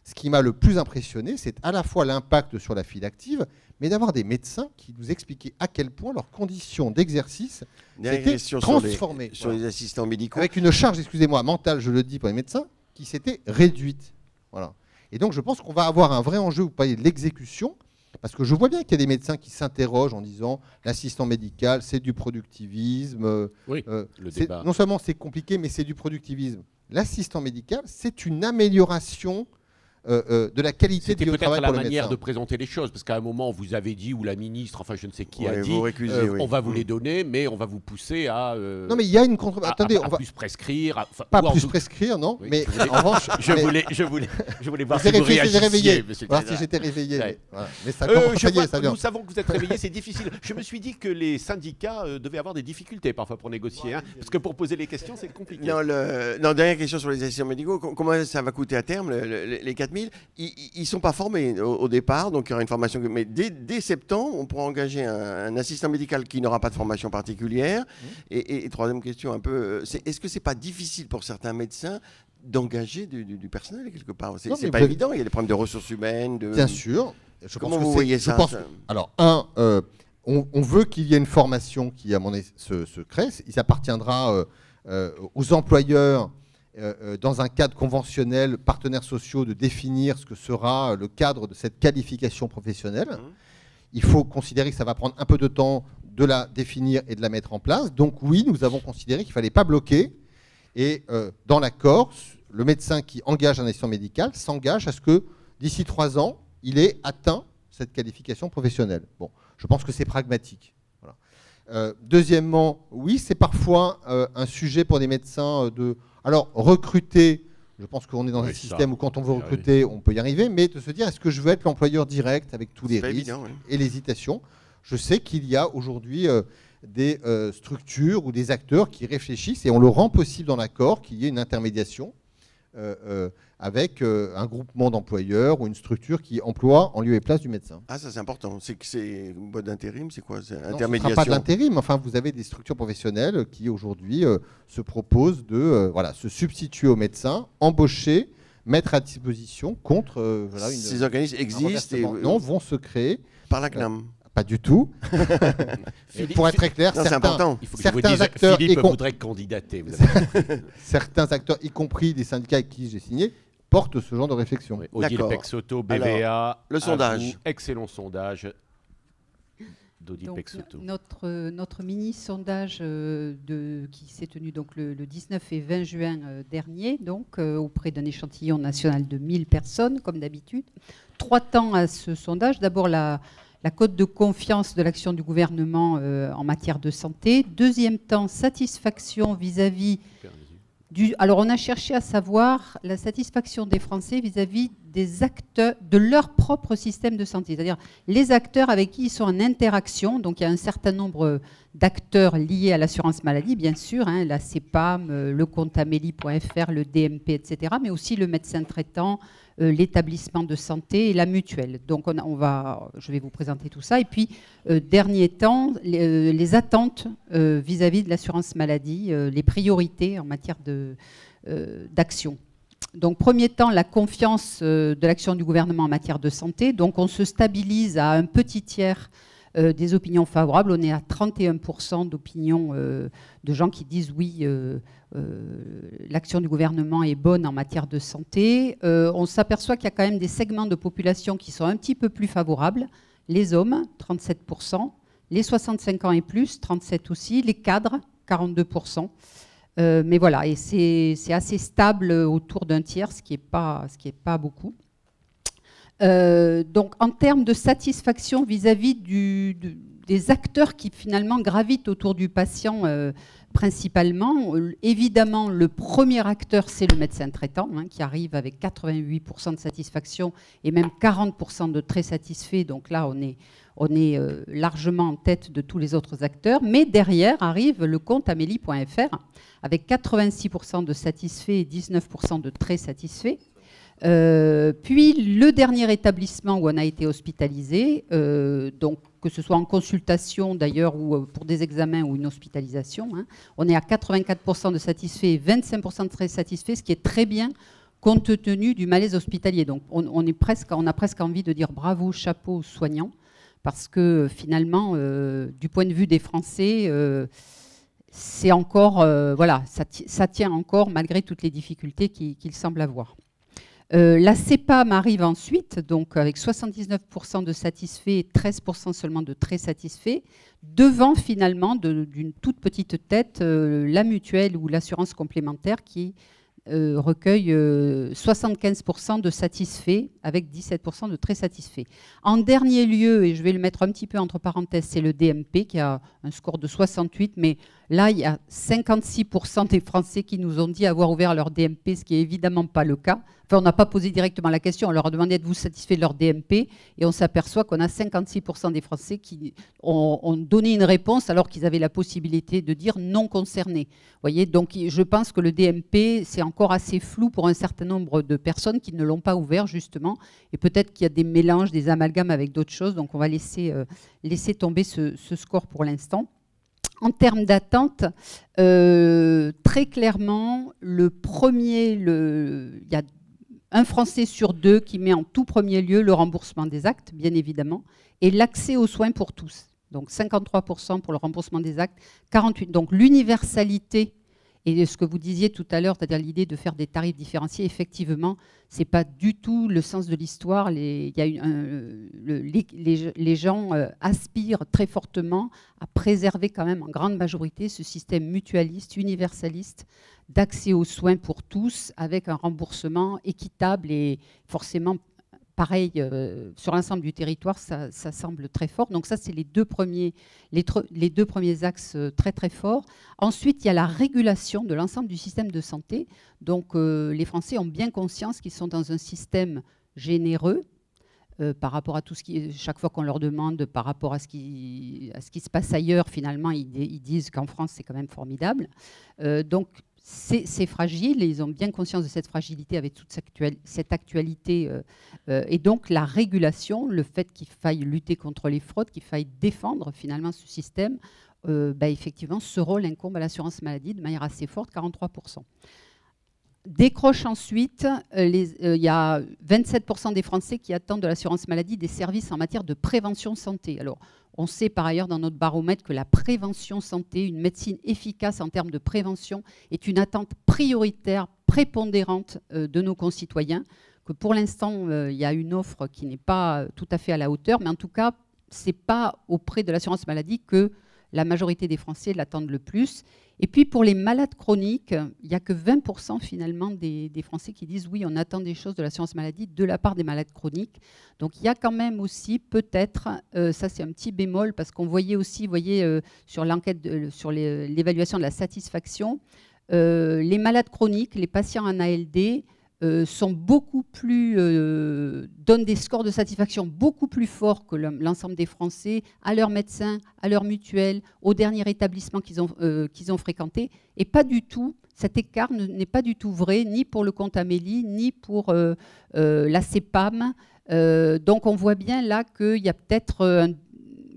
Ce qui m'a le plus impressionné, c'est à la fois l'impact sur la file active, mais d'avoir des médecins qui nous expliquaient à quel point leurs conditions d'exercice s'étaient transformées. Sur les assistants médicaux. Avec une charge, mentale, je le dis pour les médecins, qui s'était réduite. Voilà. Et donc je pense qu'on va avoir un vrai enjeu, vous parlez de l'exécution, Parce que je vois bien qu'il y a des médecins qui s'interrogent en disant l'assistant médical, c'est du productivisme. Oui, le débat. Non seulement c'est compliqué, mais c'est du productivisme. L'assistant médical, c'est une amélioration de la qualité de vie au travail pour le médecin. C'était peut-être la manière de présenter les choses, parce qu'à un moment, vous avez dit, ou la ministre, enfin je ne sais qui a dit, oui. on va vous les donner, mais on va vous pousser à... non, mais il y a une contre... Attendez, on va plus prescrire. Pas plus prescrire, non. Oui, mais en revanche... Je voulais voir si vous réagissiez, monsieur. Voir si j'étais réveillé. Ouais. Voilà. Mais ça vient. Nous savons que vous êtes réveillé, c'est difficile. Je me suis dit que les syndicats devaient avoir des difficultés parfois pour négocier, hein, parce que pour poser les questions, c'est compliqué. Non, dernière question sur les assistants médicaux. Comment ça va coûter à terme, les 4 000 ? Ils ne sont pas formés au départ, donc il y aura une formation. Mais dès septembre, on pourra engager un assistant médical qui n'aura pas de formation particulière. Et troisième question, un peu, est-ce que c'est pas difficile pour certains médecins d'engager du personnel quelque part? C'est pas évident, il y a des problèmes de ressources humaines. Bien sûr. Comment vous voyez ça? Alors, on veut qu'il y ait une formation qui, à mon avis, se crée. Il appartiendra aux employeurs, dans un cadre conventionnel, partenaires sociaux, de définir ce que sera le cadre de cette qualification professionnelle. Il faut considérer que ça va prendre un peu de temps de la définir et de la mettre en place. Donc oui, nous avons considéré qu'il ne fallait pas bloquer. Et dans l'accord, le médecin qui engage un assistant médical s'engage à ce que d'ici 3 ans, il ait atteint cette qualification professionnelle. Bon, je pense que c'est pragmatique. Voilà. Deuxièmement, oui, c'est parfois un sujet pour des médecins de... Alors, recruter, je pense qu'on est dans un système où quand on veut recruter, on peut y arriver, mais de se dire, est-ce que je veux être l'employeur direct avec tous les risques et l'hésitation? Je sais qu'il y a aujourd'hui des structures ou des acteurs qui réfléchissent, et on le rend possible dans l'accord qu'il y ait une intermédiation avec un groupement d'employeurs ou une structure qui emploie en lieu et place du médecin. Ah, ça c'est important. C'est que c'est une boîte d'intérim, c'est quoi? C'est intermédiation. Ce ne sera pas de l'intérim, enfin vous avez des structures professionnelles qui aujourd'hui se proposent de se substituer aux médecins, embaucher, mettre à disposition contre... Ces organismes existent et... Non, vont se créer. Par la CNAM. Pas du tout. Pour être très clair, certains acteurs... Philippe voudrait candidater. Certains acteurs, y compris des syndicats avec qui j'ai signé, portent ce genre de réflexion. Oui, Odile Pexoto, BVA. Alors, le sondage. Excellent sondage d'Odile Pexoto. Notre mini-sondage qui s'est tenu donc, le 19 et 20 juin dernier, donc, auprès d'un échantillon national de 1000 personnes, comme d'habitude. 3 temps à ce sondage. D'abord, la cote de confiance de l'action du gouvernement en matière de santé. Deuxième temps, satisfaction vis-à-vis du... Alors, on a cherché à savoir la satisfaction des Français vis-à-vis des acteurs de leur propre système de santé, c'est-à-dire les acteurs avec qui ils sont en interaction. Donc, il y a un certain nombre d'acteurs liés à l'assurance maladie, bien sûr, hein, la CEPAM, le compte-amélie.fr, le DMP, etc., mais aussi le médecin traitant, l'établissement de santé et la mutuelle. Donc, je vais vous présenter tout ça. Et puis, dernier temps, les attentes vis-à-vis de l'assurance maladie, les priorités en matière d'action. Donc, premier temps, la confiance de l'action du gouvernement en matière de santé. Donc, on se stabilise à un petit tiers des opinions favorables. On est à 31% d'opinions de gens qui disent oui, l'action du gouvernement est bonne en matière de santé. On s'aperçoit qu'il y a quand même des segments de population qui sont un petit peu plus favorables. Les hommes, 37%. Les 65 ans et plus, 37% aussi. Les cadres, 42%. Mais voilà, et c'est assez stable autour d'un tiers, ce qui est pas beaucoup. Donc, en termes de satisfaction vis-à-vis des acteurs qui finalement gravitent autour du patient principalement, évidemment, le premier acteur, c'est le médecin traitant, hein, qui arrive avec 88% de satisfaction et même 40% de très satisfaits. Donc là, on est largement en tête de tous les autres acteurs. Mais derrière arrive le compte amélie.fr avec 86% de satisfaits et 19% de très satisfaits. Puis le dernier établissement où on a été hospitalisé, donc que ce soit en consultation d'ailleurs ou pour des examens ou une hospitalisation, hein, on est à 84% de satisfaits et 25% de très satisfaits, ce qui est très bien compte tenu du malaise hospitalier. Donc on a presque envie de dire bravo, chapeau aux soignants, parce que finalement, du point de vue des Français, c'est encore, ça tient encore malgré toutes les difficultés qu'ils semblent avoir. La CEPAM arrive ensuite, donc avec 79% de satisfaits et 13% seulement de très satisfaits, devant finalement d'une toute petite tête la mutuelle ou l'assurance complémentaire qui recueille 75% de satisfaits avec 17% de très satisfaits. En dernier lieu, et je vais le mettre un petit peu entre parenthèses, c'est le DMP qui a un score de 68, mais là, il y a 56% des Français qui nous ont dit avoir ouvert leur DMP, ce qui n'est évidemment pas le cas. Enfin, on n'a pas posé directement la question, on leur a demandé êtes-vous satisfait de leur DMP, et on s'aperçoit qu'on a 56% des Français qui ont donné une réponse alors qu'ils avaient la possibilité de dire non concerné. Vous voyez, donc je pense que le DMP, c'est encore assez flou pour un certain nombre de personnes qui ne l'ont pas ouvert, justement, et peut-être qu'il y a des mélanges, des amalgames avec d'autres choses, donc on va laisser tomber ce score pour l'instant. En termes d'attente, très clairement, il y a un Français sur deux qui met en tout premier lieu le remboursement des actes, bien évidemment, et l'accès aux soins pour tous. Donc 53% pour le remboursement des actes, 48%. Donc l'universalité, et ce que vous disiez tout à l'heure, c'est-à-dire l'idée de faire des tarifs différenciés, effectivement, ce n'est pas du tout le sens de l'histoire. Les gens aspirent très fortement à préserver quand même en grande majorité ce système mutualiste, universaliste, d'accès aux soins pour tous, avec un remboursement équitable et forcément pareil sur l'ensemble du territoire, ça semble très fort. Donc ça, c'est les deux premiers axes très très forts. Ensuite, il y a la régulation de l'ensemble du système de santé. Donc les Français ont bien conscience qu'ils sont dans un système généreux par rapport à tout ce qui, chaque fois qu'on leur demande, par rapport à ce qui se passe ailleurs, finalement, ils disent qu'en France, c'est quand même formidable. Donc c'est fragile et ils ont bien conscience de cette fragilité avec toute cette actualité. Et donc la régulation, le fait qu'il faille lutter contre les fraudes, qu'il faille défendre finalement ce système, effectivement, ce rôle incombe à l'assurance maladie de manière assez forte, 43%. Décroche ensuite, il y a 27% des Français qui attendent de l'assurance maladie des services en matière de prévention santé. Alors, on sait par ailleurs dans notre baromètre que la prévention santé, une médecine efficace en termes de prévention, est une attente prioritaire, prépondérante de nos concitoyens, que pour l'instant, il y a une offre qui n'est pas tout à fait à la hauteur, mais en tout cas, ce n'est pas auprès de l'assurance maladie que la majorité des Français l'attendent le plus. Et puis pour les malades chroniques, il n'y a que 20% finalement des Français qui disent oui, on attend des choses de l'assurance maladie de la part des malades chroniques. Donc il y a quand même aussi peut-être, ça c'est un petit bémol, parce qu'on voyait aussi, sur l'enquête, sur l'évaluation de la satisfaction, les malades chroniques, les patients en ALD, sont beaucoup plus, donnent des scores de satisfaction beaucoup plus forts que l'ensemble des Français à leurs médecins, à leurs mutuelles, au dernier établissement qu'ils ont fréquenté. Et pas du tout, cet écart n'est pas du tout vrai, ni pour le compte Amélie, ni pour la CEPAM. Donc on voit bien là qu'il y a peut-être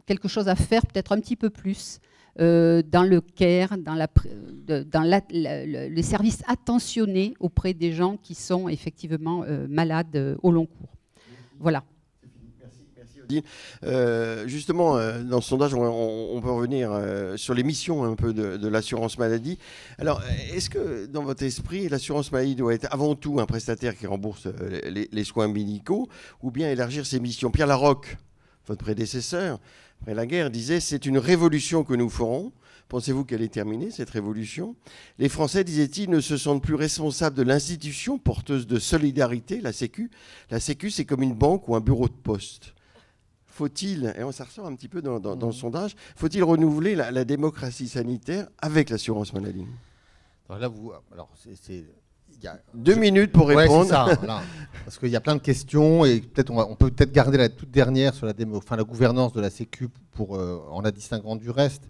quelque chose à faire, peut-être un petit peu plus. Dans le care, dans les services attentionnés auprès des gens qui sont effectivement malades au long cours. Voilà. Merci Odile. Justement, dans ce sondage, on peut revenir sur les missions un peu de l'assurance maladie. Alors, est-ce que dans votre esprit, l'assurance maladie doit être avant tout un prestataire qui rembourse les soins médicaux, ou bien élargir ses missions? Pierre Larocque, votre prédécesseur, après la guerre, disait « C'est une révolution que nous ferons ». Pensez-vous qu'elle est terminée, cette révolution? Les Français, disait-il, ne se sentent plus responsables de l'institution porteuse de solidarité, la Sécu. La Sécu, c'est comme une banque ou un bureau de poste. Faut-il, et ça ressort un petit peu dans le sondage, faut-il renouveler la démocratie sanitaire avec l'assurance maladie? Il y a 2 minutes pour répondre. Ouais, c'est ça, voilà. Parce qu'il y a plein de questions et on peut peut-être garder la toute dernière sur la gouvernance de la Sécu en la distinguant du reste.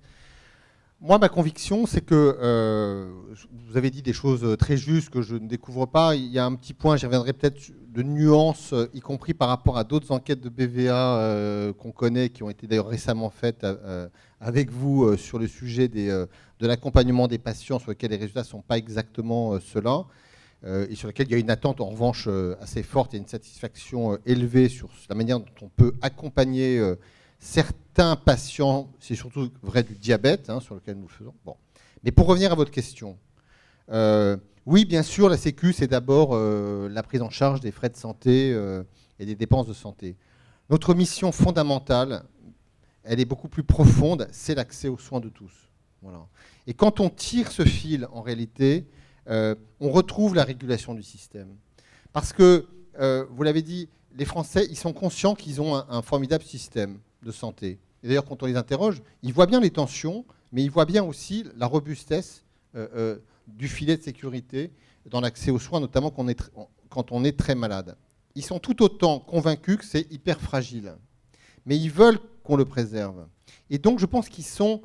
Moi, ma conviction, c'est que vous avez dit des choses très justes que je ne découvre pas. Il y a un petit point, j'y reviendrai peut-être, de nuance, y compris par rapport à d'autres enquêtes de BVA qu'on connaît, qui ont été d'ailleurs récemment faites avec vous sur le sujet de l'accompagnement des patients, sur lequel les résultats ne sont pas exactement ceux-là. Et sur lequel il y a une attente en revanche assez forte et une satisfaction élevée sur la manière dont on peut accompagner certains patients, c'est surtout vrai du diabète, sur lequel nous le faisons. Bon. Mais pour revenir à votre question, Oui, bien sûr, la Sécu, c'est d'abord la prise en charge des frais de santé et des dépenses de santé. Notre mission fondamentale, elle est beaucoup plus profonde, c'est l'accès aux soins de tous. Voilà. Et quand on tire ce fil, en réalité, on retrouve la régulation du système. Parce que, vous l'avez dit, les Français, ils sont conscients qu'ils ont un formidable système de santé. Et d'ailleurs, quand on les interroge, ils voient bien les tensions, mais ils voient bien aussi la robustesse du filet de sécurité dans l'accès aux soins, notamment quand on est très malade. Ils sont tout autant convaincus que c'est hyper fragile. Mais ils veulent qu'on le préserve. Et donc, je pense qu'ils sont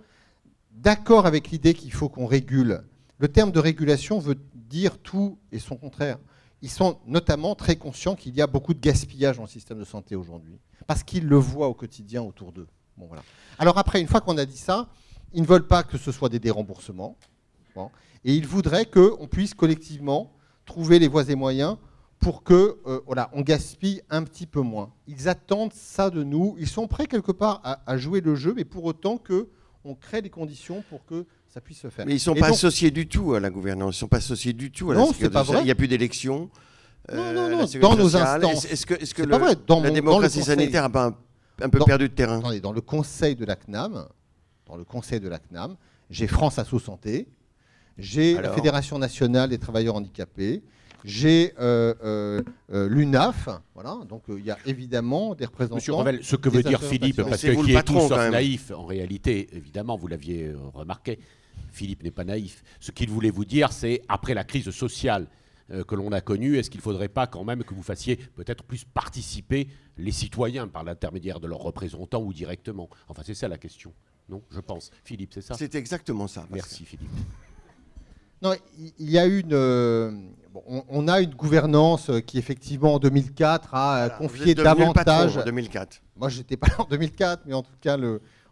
d'accord avec l'idée qu'il faut qu'on régule. Le terme de régulation veut dire tout et son contraire. Ils sont notamment très conscients qu'il y a beaucoup de gaspillage dans le système de santé aujourd'hui, parce qu'ils le voient au quotidien autour d'eux. Bon, voilà. Alors après, une fois qu'on a dit ça, ils ne veulent pas que ce soit des déremboursements. Bon, et ils voudraient qu'on puisse collectivement trouver les voies et moyens pour que voilà, on gaspille un petit peu moins. Ils attendent ça de nous. Ils sont prêts quelque part à jouer le jeu, mais pour autant qu'on crée les conditions pour que ça puisse se faire. Mais ils ne sont pas associés du tout à la gouvernance. Ils ne sont pas associés du tout à la sécurité sociale. Il n'y a plus d'élections. Non, dans nos instances. Est-ce que la démocratie sanitaire n'a pas un peu perdu de terrain? Attendez, dans le conseil de la CNAM, j'ai France Asso Santé, j'ai la Fédération nationale des travailleurs handicapés, j'ai l'UNAF, voilà, donc il y a évidemment des représentants. Monsieur Revel, ce que veut dire Philippe, parce que qui est tout sauf naïf, en réalité, évidemment, vous l'aviez remarqué, Philippe n'est pas naïf. Ce qu'il voulait vous dire, c'est après la crise sociale que l'on a connue, est-ce qu'il ne faudrait pas quand même que vous fassiez peut-être plus participer les citoyens par l'intermédiaire de leurs représentants ou directement? Enfin, c'est ça la question, non? Je pense. Philippe, c'est ça? C'est exactement ça. Merci, Philippe. Non, il y a on a une gouvernance qui, effectivement, en 2004, a confié davantage. En 2004. Moi, je n'étais pas là en 2004, mais en tout cas,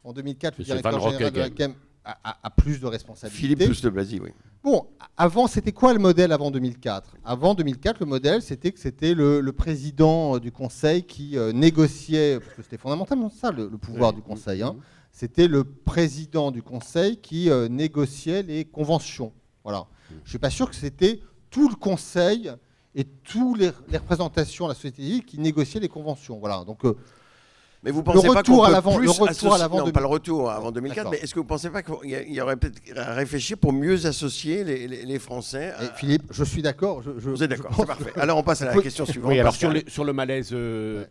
en 2004, le directeur général de la CAM a plus de responsabilités. Philippe Douste-Blazy, oui. Bon, avant, c'était quoi le modèle avant 2004? Avant 2004, le modèle, c'était que c'était le président du Conseil qui négociait, parce que c'était fondamentalement ça, le pouvoir du Conseil. Hein. C'était le président du Conseil qui négociait les conventions. Voilà. Je ne suis pas sûr que c'était tout le Conseil et toutes les représentations de la société civile qui négociaient les conventions. Voilà. Donc, mais vous pensez pas qu'on peut plus retour à l'avant, non, pas le retour avant 2004, mais est-ce que vous ne pensez pas qu'il y aurait peut-être à réfléchir pour mieux associer les Français Philippe, je suis d'accord. Vous êtes d'accord, c'est parfait. Alors on passe à la question suivante. Oui, alors sur le malaise,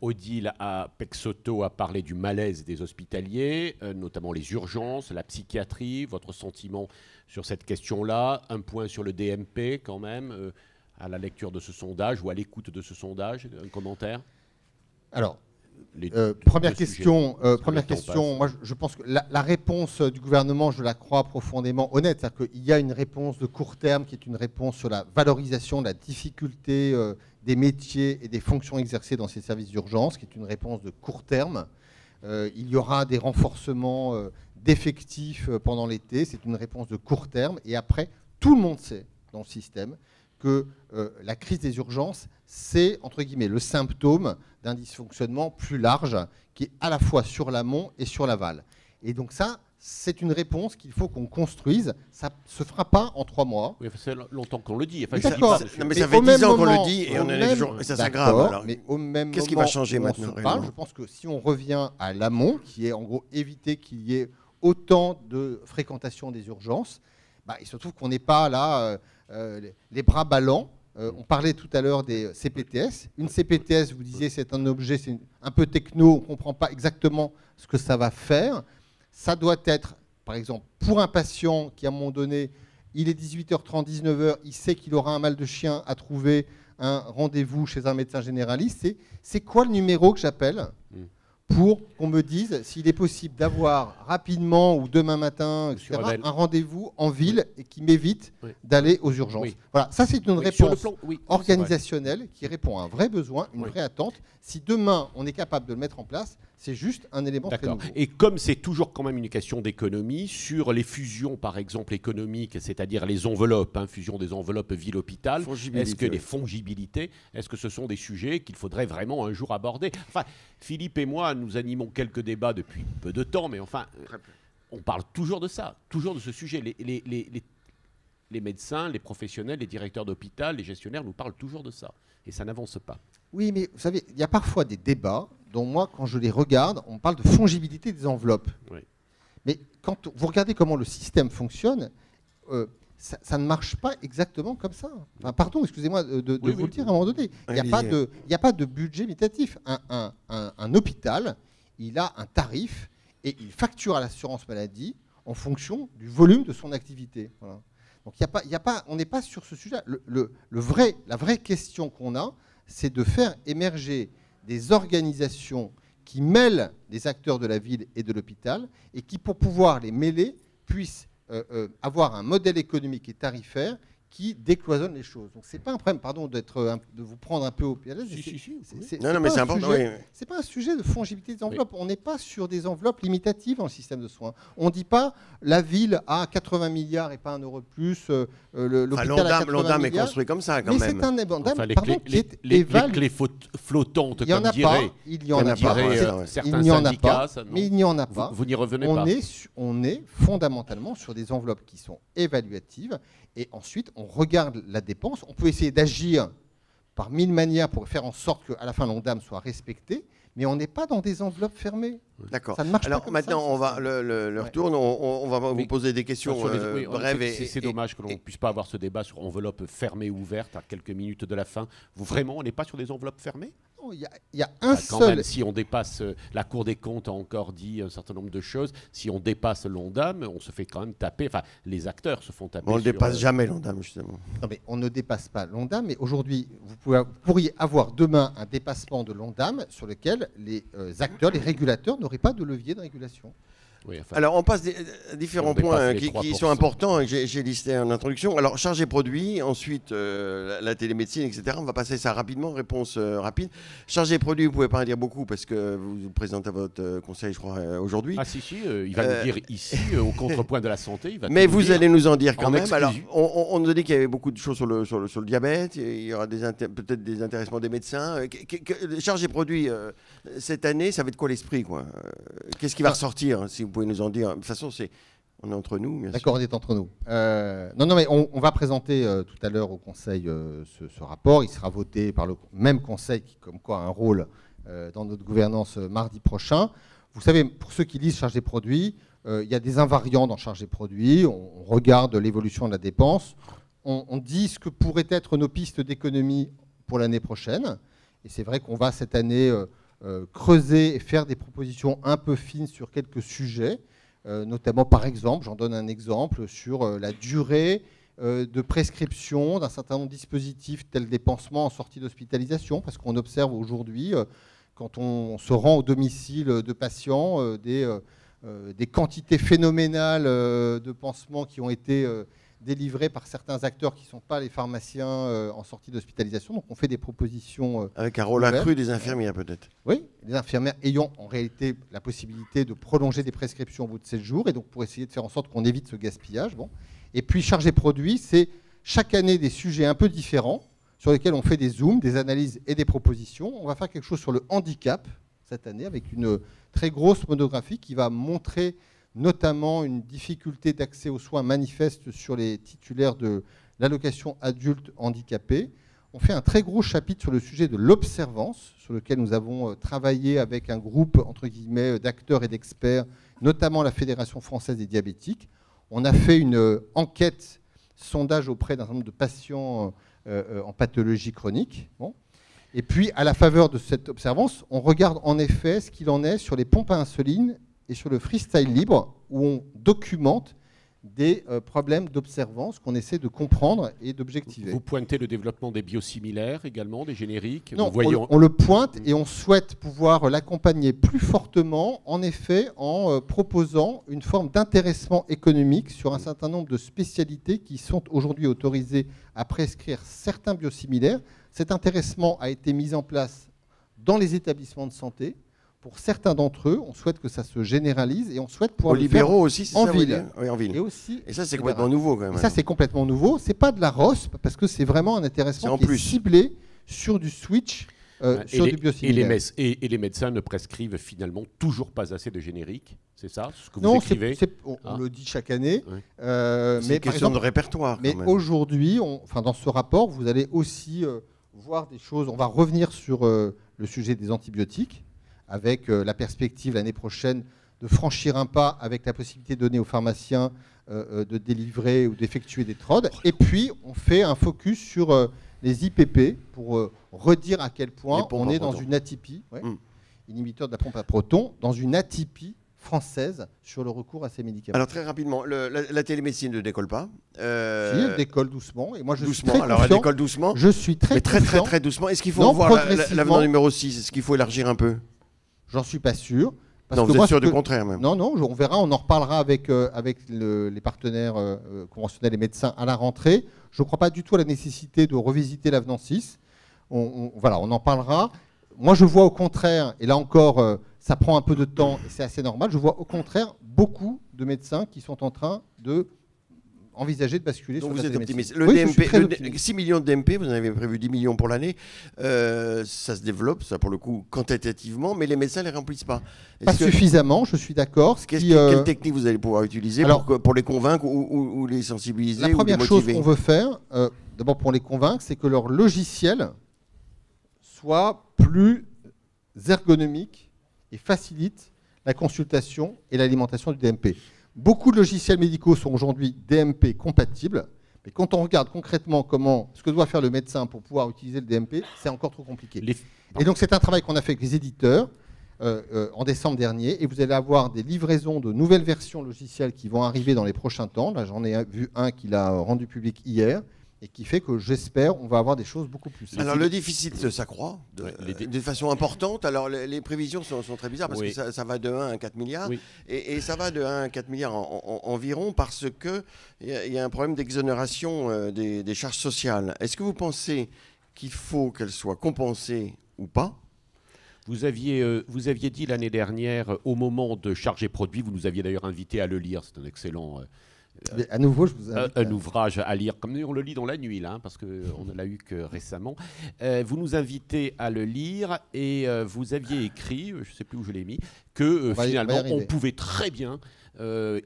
Odile Peixoto a parlé du malaise des hospitaliers, notamment les urgences, la psychiatrie, votre sentiment sur cette question-là, un point sur le DMP quand même, à la lecture de ce sondage ou à l'écoute de ce sondage, un commentaire? Alors, première question, moi je pense que la réponse du gouvernement, je la crois profondément honnête. C'est-à-dire qu'il y a une réponse de court terme qui est une réponse sur la valorisation de la difficulté des métiers et des fonctions exercées dans ces services d'urgence, qui est une réponse de court terme. Il y aura des renforcements d'effectifs pendant l'été, c'est une réponse de court terme. Et après, tout le monde sait dans le système que la crise des urgences, c'est, entre guillemets, le symptôme d'un dysfonctionnement plus large qui est à la fois sur l'amont et sur l'aval. Et donc ça, c'est une réponse qu'il faut qu'on construise. Ça ne se fera pas en 3 mois. Oui, ça fait longtemps qu'on le dit. Enfin, d'accord. Mais ça fait 10 ans qu'on le dit et on est toujours... ça s'aggrave. Mais au même qu'est-ce qui va changer maintenant je pense que si on revient à l'amont, qui est en gros éviter qu'il y ait autant de fréquentation des urgences, il se trouve qu'on n'est pas là les bras ballants. On parlait tout à l'heure des CPTS. Une CPTS, vous disiez, c'est un objet, c'est un peu techno, on ne comprend pas exactement ce que ça va faire. Ça doit être, par exemple, pour un patient qui, à un moment donné, il est 18h30, 19h, il sait qu'il aura un mal de chien à trouver un rendez-vous chez un médecin généraliste. C'est quoi le numéro que j'appelle pour qu'on me dise s'il est possible d'avoir rapidement ou demain matin un rendez-vous en ville et qui m'évite d'aller aux urgences. Oui. Voilà, ça c'est une réponse organisationnelle qui répond à un vrai besoin, une vraie attente. Si demain on est capable de le mettre en place, c'est juste un élément très nouveau. Et comme c'est toujours quand même une question d'économie, sur les fusions par exemple économiques, c'est-à-dire les enveloppes, fusion des enveloppes ville-hôpital, est-ce que les fongibilités, est-ce que ce sont des sujets qu'il faudrait vraiment un jour aborder? Enfin, Philippe et moi, nous animons quelques débats depuis peu de temps, mais enfin, on parle toujours de ça, toujours de ce sujet. les médecins, les professionnels, les directeurs d'hôpital, les gestionnaires nous parlent toujours de ça. Et ça n'avance pas. Oui, mais vous savez, il y a parfois des débats dont moi, quand je les regarde, on parle de fongibilité des enveloppes. Oui. Mais quand vous regardez comment le système fonctionne, ça ne marche pas exactement comme ça. Enfin, pardon, excusez-moi de vous le dire à un moment donné. Il n'y a pas de budget limitatif. Un hôpital, il a un tarif et il facture à l'assurance maladie en fonction du volume de son activité. Voilà. Donc on n'est pas sur ce sujet. La vraie question qu'on a, c'est de faire émerger des organisations qui mêlent les acteurs de la ville et de l'hôpital et qui, pour pouvoir les mêler, puissent avoir un modèle économique et tarifaire qui décloisonne les choses. Donc c'est pas un problème, pardon, de vous prendre un peu au pied à l'aise. Non, mais c'est important. C'est pas un sujet de fongibilité des enveloppes. Oui. On n'est pas sur des enveloppes limitatives dans le système de soins. On ne dit pas la ville a 80 milliards et pas un euro de plus. L'hôpital a 80 milliards. est construit comme ça quand même. Mais c'est un Ondam les clés flottantes, comme diraient. Il n'y en a pas. Certains syndicats. Mais il n'y en a pas. Vous n'y revenez pas. On est fondamentalement sur des enveloppes qui sont évaluatives. Et ensuite, on regarde la dépense. On peut essayer d'agir par 1000 manières pour faire en sorte qu'à la fin, l'Ondam soit respecté. Mais on n'est pas dans des enveloppes fermées. D'accord. Ça ne marche Alors pas comme maintenant, ça, on va le retourne. On va vous poser des questions brèves. C'est dommage que l'on ne puisse pas avoir ce débat sur enveloppe fermée ou ouverte à quelques minutes de la fin. Vraiment, on n'est pas sur des enveloppes fermées ? Il y a un quand seul... Même, si on dépasse, la Cour des comptes a encore dit un certain nombre de choses, si on dépasse l'Ondam, on se fait quand même taper, enfin les acteurs se font taper. On ne dépasse jamais l'Ondam, justement. Non, mais on ne dépasse pas l'Ondam, mais aujourd'hui, vous pourriez avoir demain un dépassement de l'Ondam sur lequel les acteurs, les régulateurs n'auraient pas de levier de régulation. Oui, enfin, alors on passe à différents points qui sont importants et que j'ai listés en introduction. Alors chargé produit, ensuite la télémédecine, etc. On va passer ça rapidement, réponse rapide. Chargé produit, vous ne pouvez pas en dire beaucoup parce que vous présentez votre conseil, je crois, aujourd'hui. Ah si, il va nous dire ici, au contrepoint de la santé. Mais vous allez nous en dire quand même. Alors on nous a dit qu'il y avait beaucoup de choses sur le diabète, il y aura peut-être des intéressements des médecins. Chargé produit, cette année, ça va être quoi l'esprit, quoi? Qu'est-ce qui va ressortir, si vous pouvez nous en dire? De toute façon, on est entre nous. D'accord, on est entre nous. Non, mais on va présenter tout à l'heure au Conseil ce rapport. Il sera voté par le même Conseil qui, comme quoi, a un rôle dans notre gouvernance mardi prochain. Vous savez, pour ceux qui lisent chargé produit, il y a des invariants dans chargé produit. On regarde l'évolution de la dépense. On dit ce que pourraient être nos pistes d'économie pour l'année prochaine. Et c'est vrai qu'on va cette année creuser et faire des propositions un peu fines sur quelques sujets. Notamment, par exemple, j'en donne un exemple, sur la durée de prescription d'un certain nombre de dispositifs tels des pansements en sortie d'hospitalisation, parce qu'on observe aujourd'hui, quand on se rend au domicile de patients, des quantités phénoménales de pansements qui ont été délivrés par certains acteurs qui ne sont pas les pharmaciens en sortie d'hospitalisation. Donc on fait des propositions... avec un rôle accru des infirmières peut-être. Oui, les infirmières ayant en réalité la possibilité de prolonger des prescriptions au bout de 7 jours, et donc pour essayer de faire en sorte qu'on évite ce gaspillage. Bon. Et puis chargé produit, c'est chaque année des sujets un peu différents sur lesquels on fait des zooms, des analyses et des propositions. On va faire quelque chose sur le handicap cette année avec une très grosse monographie qui va montrer notamment une difficulté d'accès aux soins manifeste sur les titulaires de l'allocation adulte handicapé. On fait un très gros chapitre sur le sujet de l'observance, sur lequel nous avons travaillé avec un groupe entre guillemets d'acteurs et d'experts, notamment la Fédération française des diabétiques. On a fait une enquête, sondage auprès d'un certain nombre de patients en pathologie chronique. Bon. Et puis, à la faveur de cette observance, on regarde en effet ce qu'il en est sur les pompes à insuline et sur le freestyle libre, où on documente des problèmes d'observance qu'on essaie de comprendre et d'objectiver. Vous pointez le développement des biosimilaires également, des génériques? Non, on le pointe et on souhaite pouvoir l'accompagner plus fortement, en effet, en proposant une forme d'intéressement économique sur un certain nombre de spécialités qui sont aujourd'hui autorisées à prescrire certains biosimilaires. Cet intéressement a été mis en place dans les établissements de santé. Pour certains d'entre eux, on souhaite que ça se généralise et on souhaite pouvoir le faire aussi, c'est en ça, ville. Oui, en ville. Et ça, c'est complètement nouveau quand même. Et ça, c'est complètement nouveau. C'est pas de la ROS parce que c'est vraiment un intéressement qui est ciblé sur du switch sur du biosimilaire. Et les médecins ne prescrivent finalement toujours pas assez de génériques, c'est ça ce que vous Non, écrivez? on le dit chaque année. Oui. C'est une question de répertoire. Mais aujourd'hui, dans ce rapport, vous allez aussi voir des choses. On va revenir sur le sujet des antibiotiques, avec la perspective l'année prochaine de franchir un pas avec la possibilité donnée aux pharmaciens de délivrer ou d'effectuer des TROD. Et puis, on fait un focus sur les IPP pour redire à quel point on est dans une atypie, inhibiteur de la pompe à protons, dans une atypie française sur le recours à ces médicaments. Alors très rapidement, la télémédecine ne décolle pas. Si, elle décolle doucement. Et moi, je suis doucement, très alors elle confiant. décolle doucement. Je suis très Mais très confiant. très doucement. Est-ce qu'il faut Non, revoir progressivement. l'avenant numéro 6? Est-ce qu'il faut élargir un peu? J'en suis pas sûr. Parce Non, que vous moi, êtes sûr ce du que- contraire même. Non, on verra, on en reparlera avec les partenaires conventionnels et médecins à la rentrée. Je ne crois pas du tout à la nécessité de revisiter l'avenant 6. On en parlera. Moi, je vois au contraire, et là encore, ça prend un peu de temps et c'est assez normal, je vois au contraire beaucoup de médecins qui sont en train de envisager de basculer Donc sur vous la êtes télémédecine. optimiste. Le Oui, je suis DMP, très optimiste. 6 millions de DMP, vous en avez prévu 10 millions pour l'année. Ça se développe, ça pour le coup, quantitativement, mais les médecins ne les remplissent pas. Pas suffisamment, je suis d'accord. Quelle technique vous allez pouvoir utiliser Alors, pour les convaincre ou les sensibiliser La ou les première chose motiver? qu'on veut faire, d'abord pour les convaincre, c'est que leur logiciel soit plus ergonomique et facilite la consultation et l'alimentation du DMP. Beaucoup de logiciels médicaux sont aujourd'hui DMP compatibles, mais quand on regarde concrètement ce que doit faire le médecin pour pouvoir utiliser le DMP, c'est encore trop compliqué. Et donc c'est un travail qu'on a fait avec les éditeurs en décembre dernier, et vous allez avoir des livraisons de nouvelles versions logicielles qui vont arriver dans les prochains temps. Là, j'en ai vu un qu'il a rendu public hier, et qui fait que j'espère on va avoir des choses beaucoup plus simples. Alors le déficit s'accroît de façon importante. Alors les prévisions sont très bizarres parce que ça va de 1 à 4 milliards. Oui. Et ça va de 1 à 4 milliards environ parce qu'il y a un problème d'exonération des charges sociales. Est-ce que vous pensez qu'il faut qu'elles soient compensées ou pas? Vous aviez dit l'année dernière, au moment de charger produit, vous nous aviez d'ailleurs invité à le lire, c'est un excellent... Mais à nouveau, je vous invite un ouvrage à lire, comme on le lit dans la nuit, là, parce qu'on ne l'a eu que récemment. Vous nous invitez à le lire et vous aviez écrit, je ne sais plus où je l'ai mis, que finalement on pouvait très bien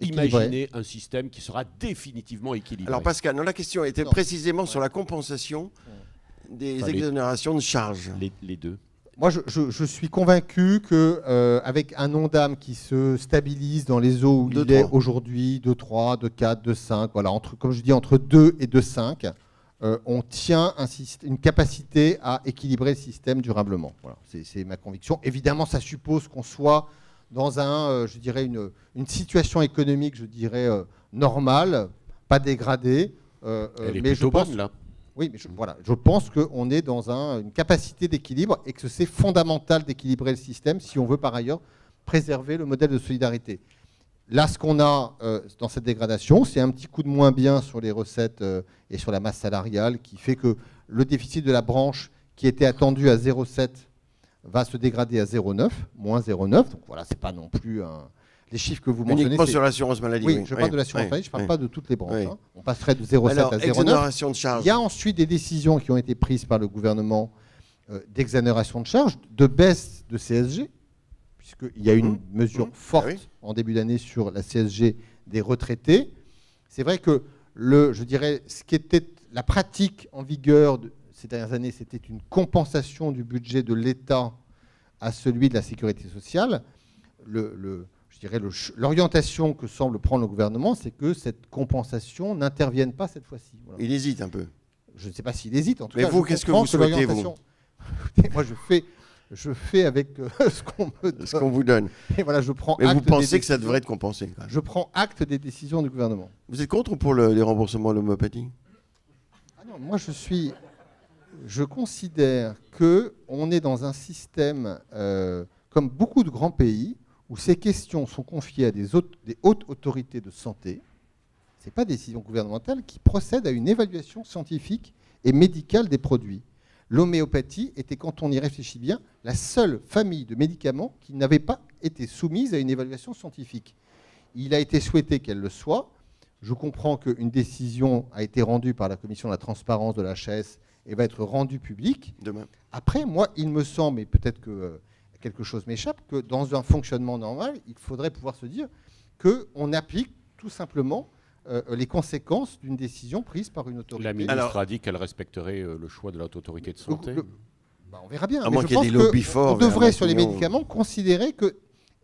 imaginer un système qui sera définitivement équilibré. Alors Pascal, la question était précisément sur la compensation des exonérations de charges. Les deux. Moi, je suis convaincu qu'avec un Ondam qui se stabilise dans les eaux où il est aujourd'hui, 2,3, 2,4, 2,5, voilà, comme je dis, entre 2 et 2,5, on tient une capacité à équilibrer le système durablement. Voilà, c'est ma conviction. Évidemment, ça suppose qu'on soit dans une situation économique, normale, pas dégradée. Elle est plutôt bonne, là. Oui, mais je pense qu'on est dans une capacité d'équilibre et que c'est fondamental d'équilibrer le système si on veut par ailleurs préserver le modèle de solidarité. Là, ce qu'on a dans cette dégradation, c'est un petit coup de moins bien sur les recettes et sur la masse salariale qui fait que le déficit de la branche qui était attendu à 0,7 va se dégrader à 0,9, moins 0,9. Donc voilà, c'est pas non plus les chiffres que vous mentionnez. Uniquement sur l'assurance maladie. Oui, je parle de l'assurance maladie, je ne parle pas de toutes les branches. Hein. On passerait de 0,7 à 0,9. Exonération de charges. Il y a ensuite des décisions qui ont été prises par le gouvernement d'exonération de charges, de baisse de CSG, puisqu'il y a une mesure forte en début d'année sur la CSG des retraités. C'est vrai que ce qui était la pratique en vigueur ces dernières années, c'était une compensation du budget de l'État à celui de la sécurité sociale. L'orientation que semble prendre le gouvernement, c'est que cette compensation n'intervienne pas cette fois-ci. Voilà. Il hésite un peu. Je ne sais pas s'il hésite. En tout Mais cas, vous, qu'est-ce que vous souhaitez, vous? Moi, je fais avec ce qu'on vous donne. Et voilà, je prends Mais acte vous pensez que ça devrait être compensé quand même. Je prends acte des décisions du gouvernement. Vous êtes contre ou pour les remboursements de l'homéopathie? Moi, je considère qu'on est dans un système, comme beaucoup de grands pays, où ces questions sont confiées à des hautes autorités de santé. Ce n'est pas des décisions gouvernementales qui procèdent à une évaluation scientifique et médicale des produits. L'homéopathie était, quand on y réfléchit bien, la seule famille de médicaments qui n'avait pas été soumise à une évaluation scientifique. Il a été souhaité qu'elle le soit. Je comprends qu'une décision a été rendue par la Commission de la transparence de la HAS et va être rendu public. Demain. Après, moi, il me semble, et peut-être que quelque chose m'échappe, que dans un fonctionnement normal, il faudrait pouvoir se dire qu'on applique tout simplement les conséquences d'une décision prise par une autorité. La ministre a dit qu'elle respecterait le choix de la Haute Autorité de Santé. On verra bien. À Mais moins je qu'il y ait pense des lobbies que forts on devrait, vers sur les Matignon. médicaments, considérer que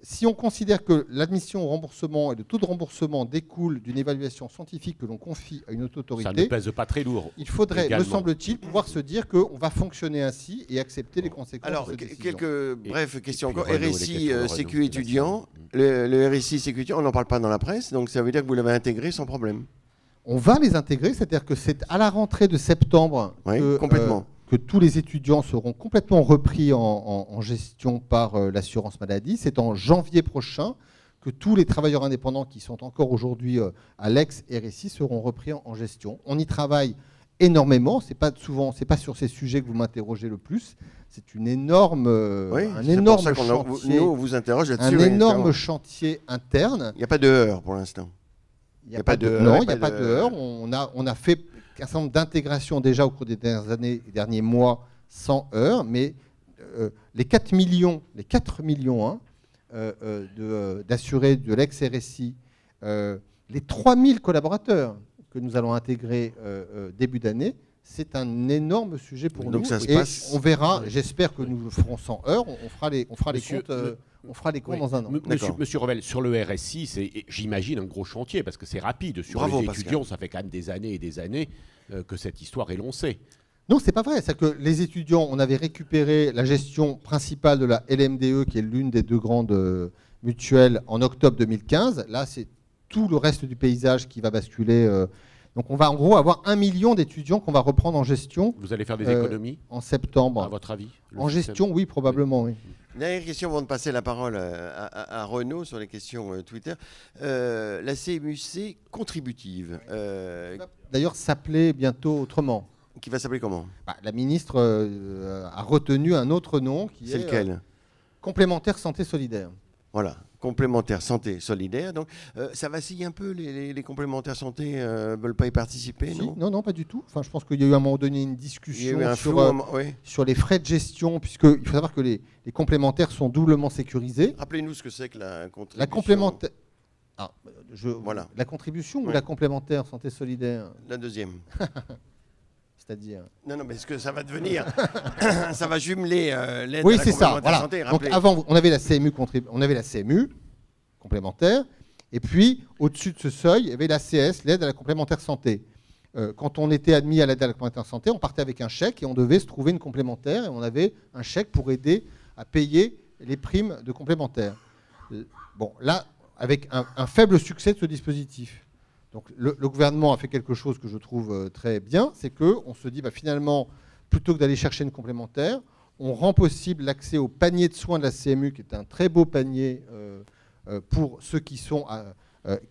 si on considère que l'admission au remboursement et le taux de remboursement découle d'une évaluation scientifique que l'on confie à une haute Ça ne autorité, pèse pas très lourd. il faudrait, également. me semble-t-il, pouvoir se dire qu'on va fonctionner ainsi et accepter les conséquences Alors, de cette décision. quelques brèves questions puis encore. Renault, les RSI, questions de Sécu Renault, étudiant. Le RSI, Sécu étudiant, on n'en parle pas dans la presse, donc ça veut dire que vous l'avez intégré sans problème. On va les intégrer, c'est-à-dire que c'est à la rentrée de septembre Oui, que, complètement. que tous les étudiants seront complètement repris en gestion par l'assurance maladie. C'est en janvier prochain que tous les travailleurs indépendants qui sont encore aujourd'hui à l'ex-RSI seront repris en gestion. On y travaille énormément. C'est pas sur ces sujets que vous m'interrogez le plus. C'est une énorme, Oui, un c'est pour énorme ça qu'on chantier, nous, on vous interroge là-dessus. un oui, énorme évidemment. chantier interne. Il n'y a pas de heure pour l'instant. Il n'y a pas de heure. On a fait un certain nombre d'intégrations déjà au cours des dernières années, des derniers mois, sans heure, mais les 4 millions d'assurés de l'ex-RSI, les 3000 collaborateurs que nous allons intégrer début d'année, c'est un énorme sujet pour Donc nous. ça se Et passe. on verra, j'espère que nous le ferons sans heure, on fera les Monsieur, comptes, on fera les comptes Oui. dans un an. Monsieur Revel, sur le RSI, c'est, j'imagine, un gros chantier, parce que c'est rapide. Sur Bravo, les Pascal. étudiants, ça fait quand même des années et des années que cette histoire est lancée. Non, c'est pas vrai. C'est que les étudiants, on avait récupéré la gestion principale de la LMDE, qui est l'une des deux grandes mutuelles, en octobre 2015. Là, c'est tout le reste du paysage qui va basculer. Donc, on va en gros avoir 1 million d'étudiants qu'on va reprendre en gestion Vous allez faire des économies, en à septembre. votre avis En gestion, oui, probablement, oui. Dernière question avant de passer la parole à Renaud sur les questions Twitter. La CMU-C contributive, D'ailleurs, s'appelait bientôt autrement. qui va s'appeler comment? La ministre a retenu un autre nom qui C'est est lequel? complémentaire santé solidaire. Voilà, complémentaire santé solidaire. Donc, ça vacille un peu, les complémentaires santé ne veulent pas y participer, Si, non? non, pas du tout. Enfin, je pense qu'il y a eu à un moment donné une Il y a discussion eu un sur, flou, oui. sur les frais de gestion, puisqu'il faut savoir que les complémentaires sont doublement sécurisés. Rappelez-nous ce que c'est que la contribution. La complémentaire. Voilà. La contribution ou Oui. la complémentaire santé solidaire, La deuxième. c'est-à-dire. Non, mais est-ce que ça va devenir ça va jumeler l'aide Oui, à la c'est ça. complémentaire Voilà. santé, Donc rappelez. avant, on avait la CMU complémentaire, et puis au-dessus de ce seuil, il y avait l'ACS, l'aide à la complémentaire santé. Quand on était admis à l'aide à la complémentaire santé, on partait avec un chèque et on devait se trouver une complémentaire, et on avait un chèque pour aider à payer les primes de complémentaire. Bon, là, avec un faible succès de ce dispositif. Donc le gouvernement a fait quelque chose que je trouve très bien, c'est qu'on se dit finalement, plutôt que d'aller chercher une complémentaire, on rend possible l'accès au panier de soins de la CMU, qui est un très beau panier pour ceux qui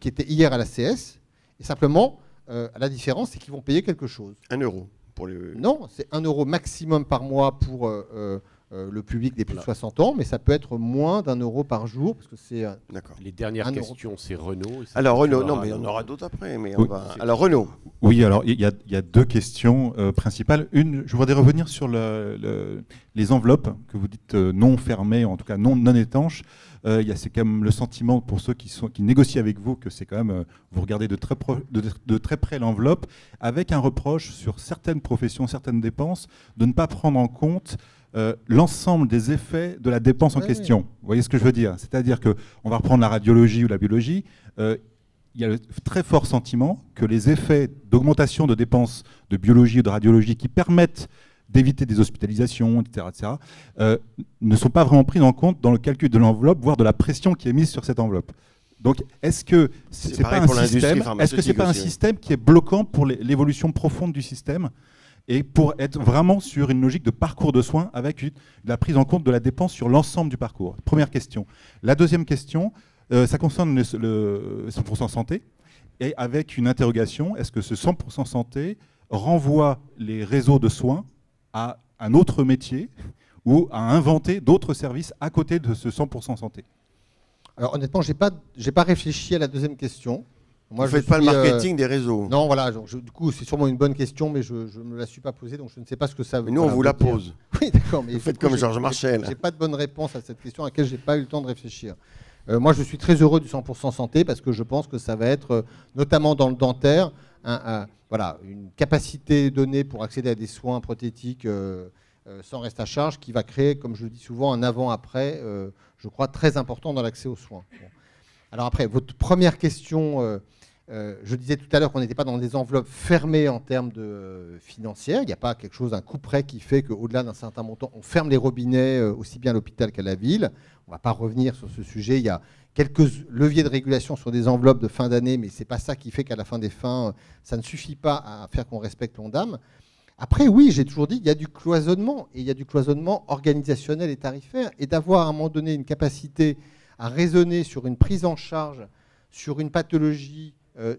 étaient hier à la CS. Et simplement, la différence, c'est qu'ils vont payer quelque chose. 1 euro pour les. Non, c'est 1 euro maximum par mois pour le public des plus de 60 ans, mais ça peut être moins d'1 euro par jour, parce que c'est... D'accord. Les dernières 1 euro. questions, c'est Renault. et ça Alors Renaud, continuera non, mais à- on aura d'autres après. Mais Oui. on va. Alors Renaud, Oui, alors il y a deux questions principales. Une, je voudrais revenir sur les enveloppes que vous dites non fermées, en tout cas non étanches. C'est quand même le sentiment pour ceux qui négocient avec vous que c'est quand même, vous regardez de très près l'enveloppe, avec un reproche sur certaines professions, certaines dépenses, de ne pas prendre en compte l'ensemble des effets de la dépense en Oui, question. Vous voyez ce que je veux dire? C'est-à-dire qu'on va reprendre la radiologie ou la biologie. Il y a le très fort sentiment que les effets d'augmentation de dépenses de biologie ou de radiologie qui permettent d'éviter des hospitalisations, etc., ne sont pas vraiment pris en compte dans le calcul de l'enveloppe, voire de la pression qui est mise sur cette enveloppe. Donc, est-ce que c'est pareil pas un pour l'industrie système, est-ce que c'est pharmaceutique pas un aussi, oui. système qui est bloquant pour l'évolution profonde du système et pour être vraiment sur une logique de parcours de soins avec la prise en compte de la dépense sur l'ensemble du parcours? Première question. La deuxième question, ça concerne le 100% santé, et avec une interrogation, est-ce que ce 100% santé renvoie les réseaux de soins à un autre métier ou à inventer d'autres services à côté de ce 100% santé? Alors honnêtement, j'ai pas réfléchi à la deuxième question. Moi, Vous je ne faites pas le suis, marketing des réseaux. Non, voilà. Du coup, c'est sûrement une bonne question, mais je ne me la suis pas posée, donc je ne sais pas ce que ça veut Mais nous, on vous la dire. pose. Oui, d'accord. Mais Vous faites du coup, comme Georges Marchal. J'ai pas de bonne réponse à cette question à laquelle j'ai pas eu le temps de réfléchir. Moi, je suis très heureux du 100% santé parce que je pense que ça va être, notamment dans le dentaire, voilà, une capacité donnée pour accéder à des soins prothétiques sans reste à charge qui va créer, comme je le dis souvent, un avant-après, je crois, très important dans l'accès aux soins. Bon. Alors après, votre première question, je disais tout à l'heure qu'on n'était pas dans des enveloppes fermées en termes de financières. Il n'y a pas quelque chose, un coup près qui fait qu'au-delà d'un certain montant, on ferme les robinets aussi bien à l'hôpital qu'à la ville. On ne va pas revenir sur ce sujet. Il y a quelques leviers de régulation sur des enveloppes de fin d'année, mais ce n'est pas ça qui fait qu'à la fin des fins, ça ne suffit pas à faire qu'on respecte l'ONDAM. Après, oui, j'ai toujours dit qu'il y a du cloisonnement, et il y a du cloisonnement organisationnel et tarifaire, et d'avoir à un moment donné une capacité à raisonner sur une prise en charge, sur une pathologie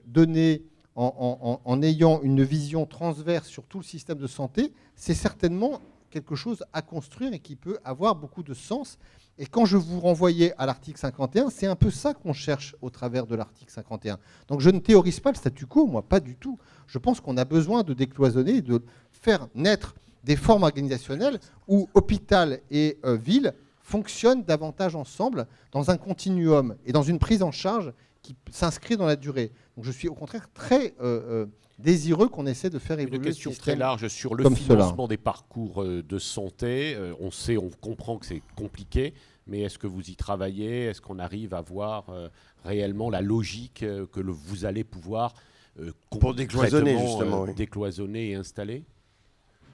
donnée en ayant une vision transverse sur tout le système de santé, c'est certainement quelque chose à construire et qui peut avoir beaucoup de sens. Et quand je vous renvoyais à l'article 51, c'est un peu ça qu'on cherche au travers de l'article 51. Donc je ne théorise pas le statu quo, moi, pas du tout. Je pense qu'on a besoin de décloisonner, de faire naître des formes organisationnelles où hôpital et ville fonctionnent davantage ensemble dans un continuum et dans une prise en charge qui s'inscrit dans la durée. Donc je suis au contraire très désireux qu'on essaie de faire évoluer une question le système très large sur le comme financement cela. des parcours de santé. On comprend que c'est compliqué, mais est-ce que vous y travaillez? Est-ce qu'on arrive à voir réellement la logique que vous allez pouvoir Pour décloisonner, justement, oui. décloisonner et installer?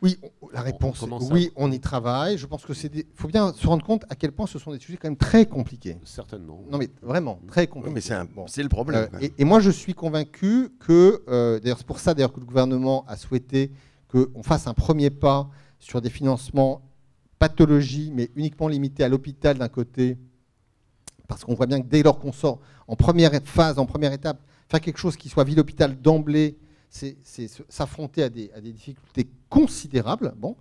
Oui, la réponse est oui, on y travaille. Je pense que faut bien se rendre compte à quel point ce sont des sujets quand même très compliqués. Certainement. Non mais vraiment, très compliqués. Oui, mais c'est le problème. Et moi, je suis convaincu que, d'ailleurs c'est pour ça d'ailleurs que le gouvernement a souhaité qu'on fasse un premier pas sur des financements pathologie, mais uniquement limités à l'hôpital d'un côté, parce qu'on voit bien que dès lors qu'on sort en première phase, en première étape, faire quelque chose qui soit ville-hôpital d'emblée, c'est s'affronter à des difficultés considérables. Bon.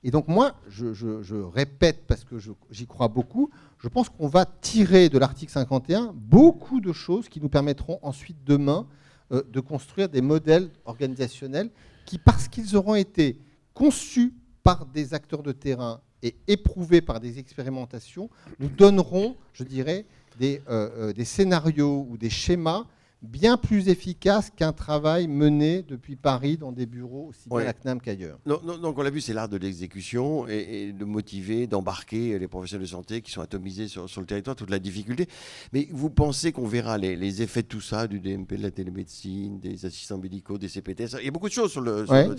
Et donc moi, je répète, parce que j'y crois beaucoup, je pense qu'on va tirer de l'article 51 beaucoup de choses qui nous permettront ensuite, demain, de construire des modèles organisationnels qui, parce qu'ils auront été conçus par des acteurs de terrain et éprouvés par des expérimentations, nous donneront, je dirais, des scénarios ou des schémas bien plus efficace qu'un travail mené depuis Paris dans des bureaux aussi bien à la CNAM qu'ailleurs. Donc on l'a vu, c'est l'art de l'exécution et de motiver, d'embarquer les professionnels de santé qui sont atomisés sur le territoire, toute la difficulté. Mais vous pensez qu'on verra les effets de tout ça, du DMP, de la télémédecine, des assistants médicaux, des CPTS? Il y a beaucoup de choses sur le terrain.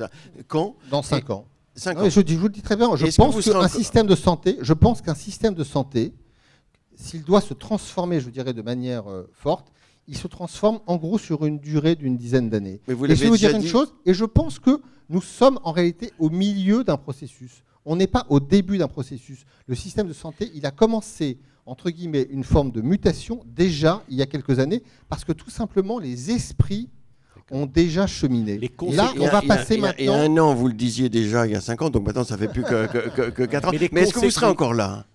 Quand? Dans 5 ans. 5 ans. Je vous le dis très bien, je pense qu'un système de santé, s'il doit se transformer, je dirais, de manière forte, il se transforme en gros sur une durée d'une dizaine d'années. Et je vais vous dire une chose, et je pense que nous sommes en réalité au milieu d'un processus. On n'est pas au début d'un processus. Le système de santé, il a commencé, entre guillemets, une forme de mutation déjà il y a quelques années, parce que tout simplement les esprits ont déjà cheminé. Là, on va passer maintenant... Il y a un an, vous le disiez déjà, il y a 5 ans, donc maintenant ça fait plus que 4 ans. Mais est-ce que vous serez encore là?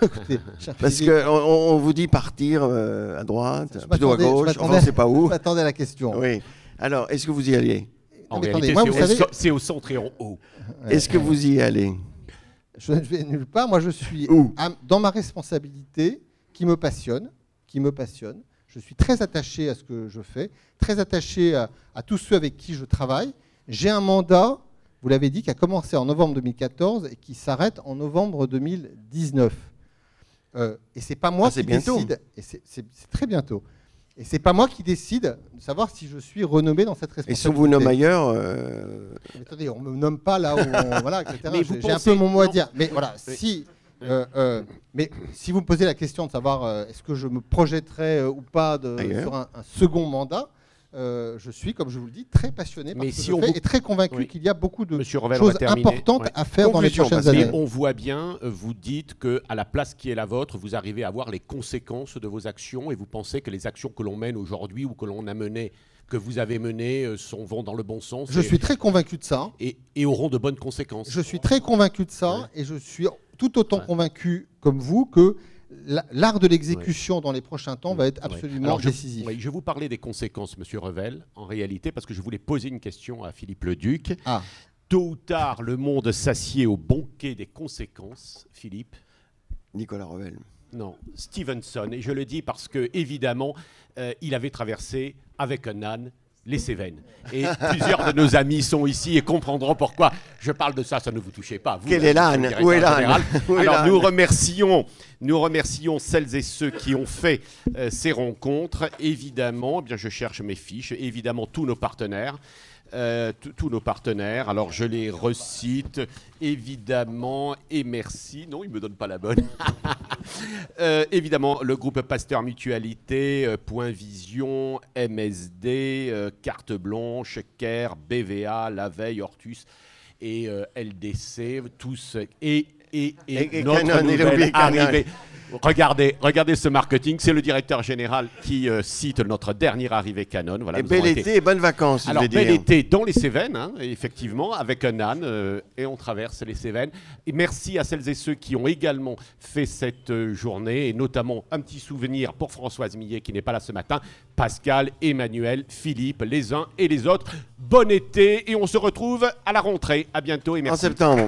Écoutez, parce qu'on vous dit partir à droite, plutôt à gauche, on ne sait pas où. Je m'attendais à la question. Oui. Alors, est-ce que vous y allez? En réalité, c'est au centre et en haut. Est-ce que vous y allez? Je ne vais nulle part. Moi, je suis dans ma responsabilité qui me passionne. Je suis très attaché à ce que je fais, très attaché à tous ceux avec qui je travaille. J'ai un mandat, vous l'avez dit, qui a commencé en novembre 2014 et qui s'arrête en novembre 2019. Et c'est pas moi qui décide. Et c'est très bientôt. Et c'est pas moi qui décide de savoir si je suis renommé dans cette responsabilité. Et si on vous nomme ailleurs Attendez, on me nomme pas là où voilà, etc. J'ai un peu mon mot à dire. Mais voilà, mais si vous me posez la question de savoir est-ce que je me projetterai ou pas sur un second mandat, je suis, comme je vous le dis, très passionné par ce que je fais et très convaincu qu'il y a beaucoup de choses importantes à faire dans les prochaines années. Mais on voit bien, vous dites qu'à la place qui est la vôtre, vous arrivez à voir les conséquences de vos actions et vous pensez que les actions que l'on mène aujourd'hui ou que l'on a menées, que vous avez menées, vont dans le bon sens. Je suis très convaincu de ça. Et auront de bonnes conséquences. Je suis très convaincu de ça et je suis tout autant convaincu comme vous que l'art de l'exécution dans les prochains temps va être absolument décisif. Je vais vous parler des conséquences, Monsieur Revel, en réalité, parce que je voulais poser une question à Philippe Leduc. Ah. Tôt ou tard, le monde s'assied au banquet des conséquences, Philippe. Nicolas Revel. Non, Stevenson. Et je le dis parce que, évidemment, il avait traversé avec un âne les Cévennes. Et plusieurs de nos amis sont ici et comprendront pourquoi je parle de ça. Ça ne vous touchez pas. Vous, quel est l'âne? Où est l'âne? Alors, nous remercions celles et ceux qui ont fait ces rencontres. Évidemment, bien, je cherche mes fiches. Évidemment, tous nos partenaires. Tous nos partenaires, alors je les recite évidemment et merci. Non, il ne me donne pas la bonne. Évidemment, le groupe Pasteur Mutualité, Point Vision, MSD, Carte Blanche, CARE, BVA, La Veille, Hortus et LDC, tous et notre Canon, nouvelle arrivée. Regardez ce marketing, c'est le directeur général qui cite notre dernière arrivée Canon. Voilà, et bel été et bonnes vacances. Alors, bel été dans les Cévennes, hein, effectivement, avec un âne, et on traverse les Cévennes. Et merci à celles et ceux qui ont également fait cette journée, et notamment un petit souvenir pour Françoise Millet, qui n'est pas là ce matin, Pascal, Emmanuel, Philippe, les uns et les autres. Bon été, et on se retrouve à la rentrée. À bientôt et merci. En septembre.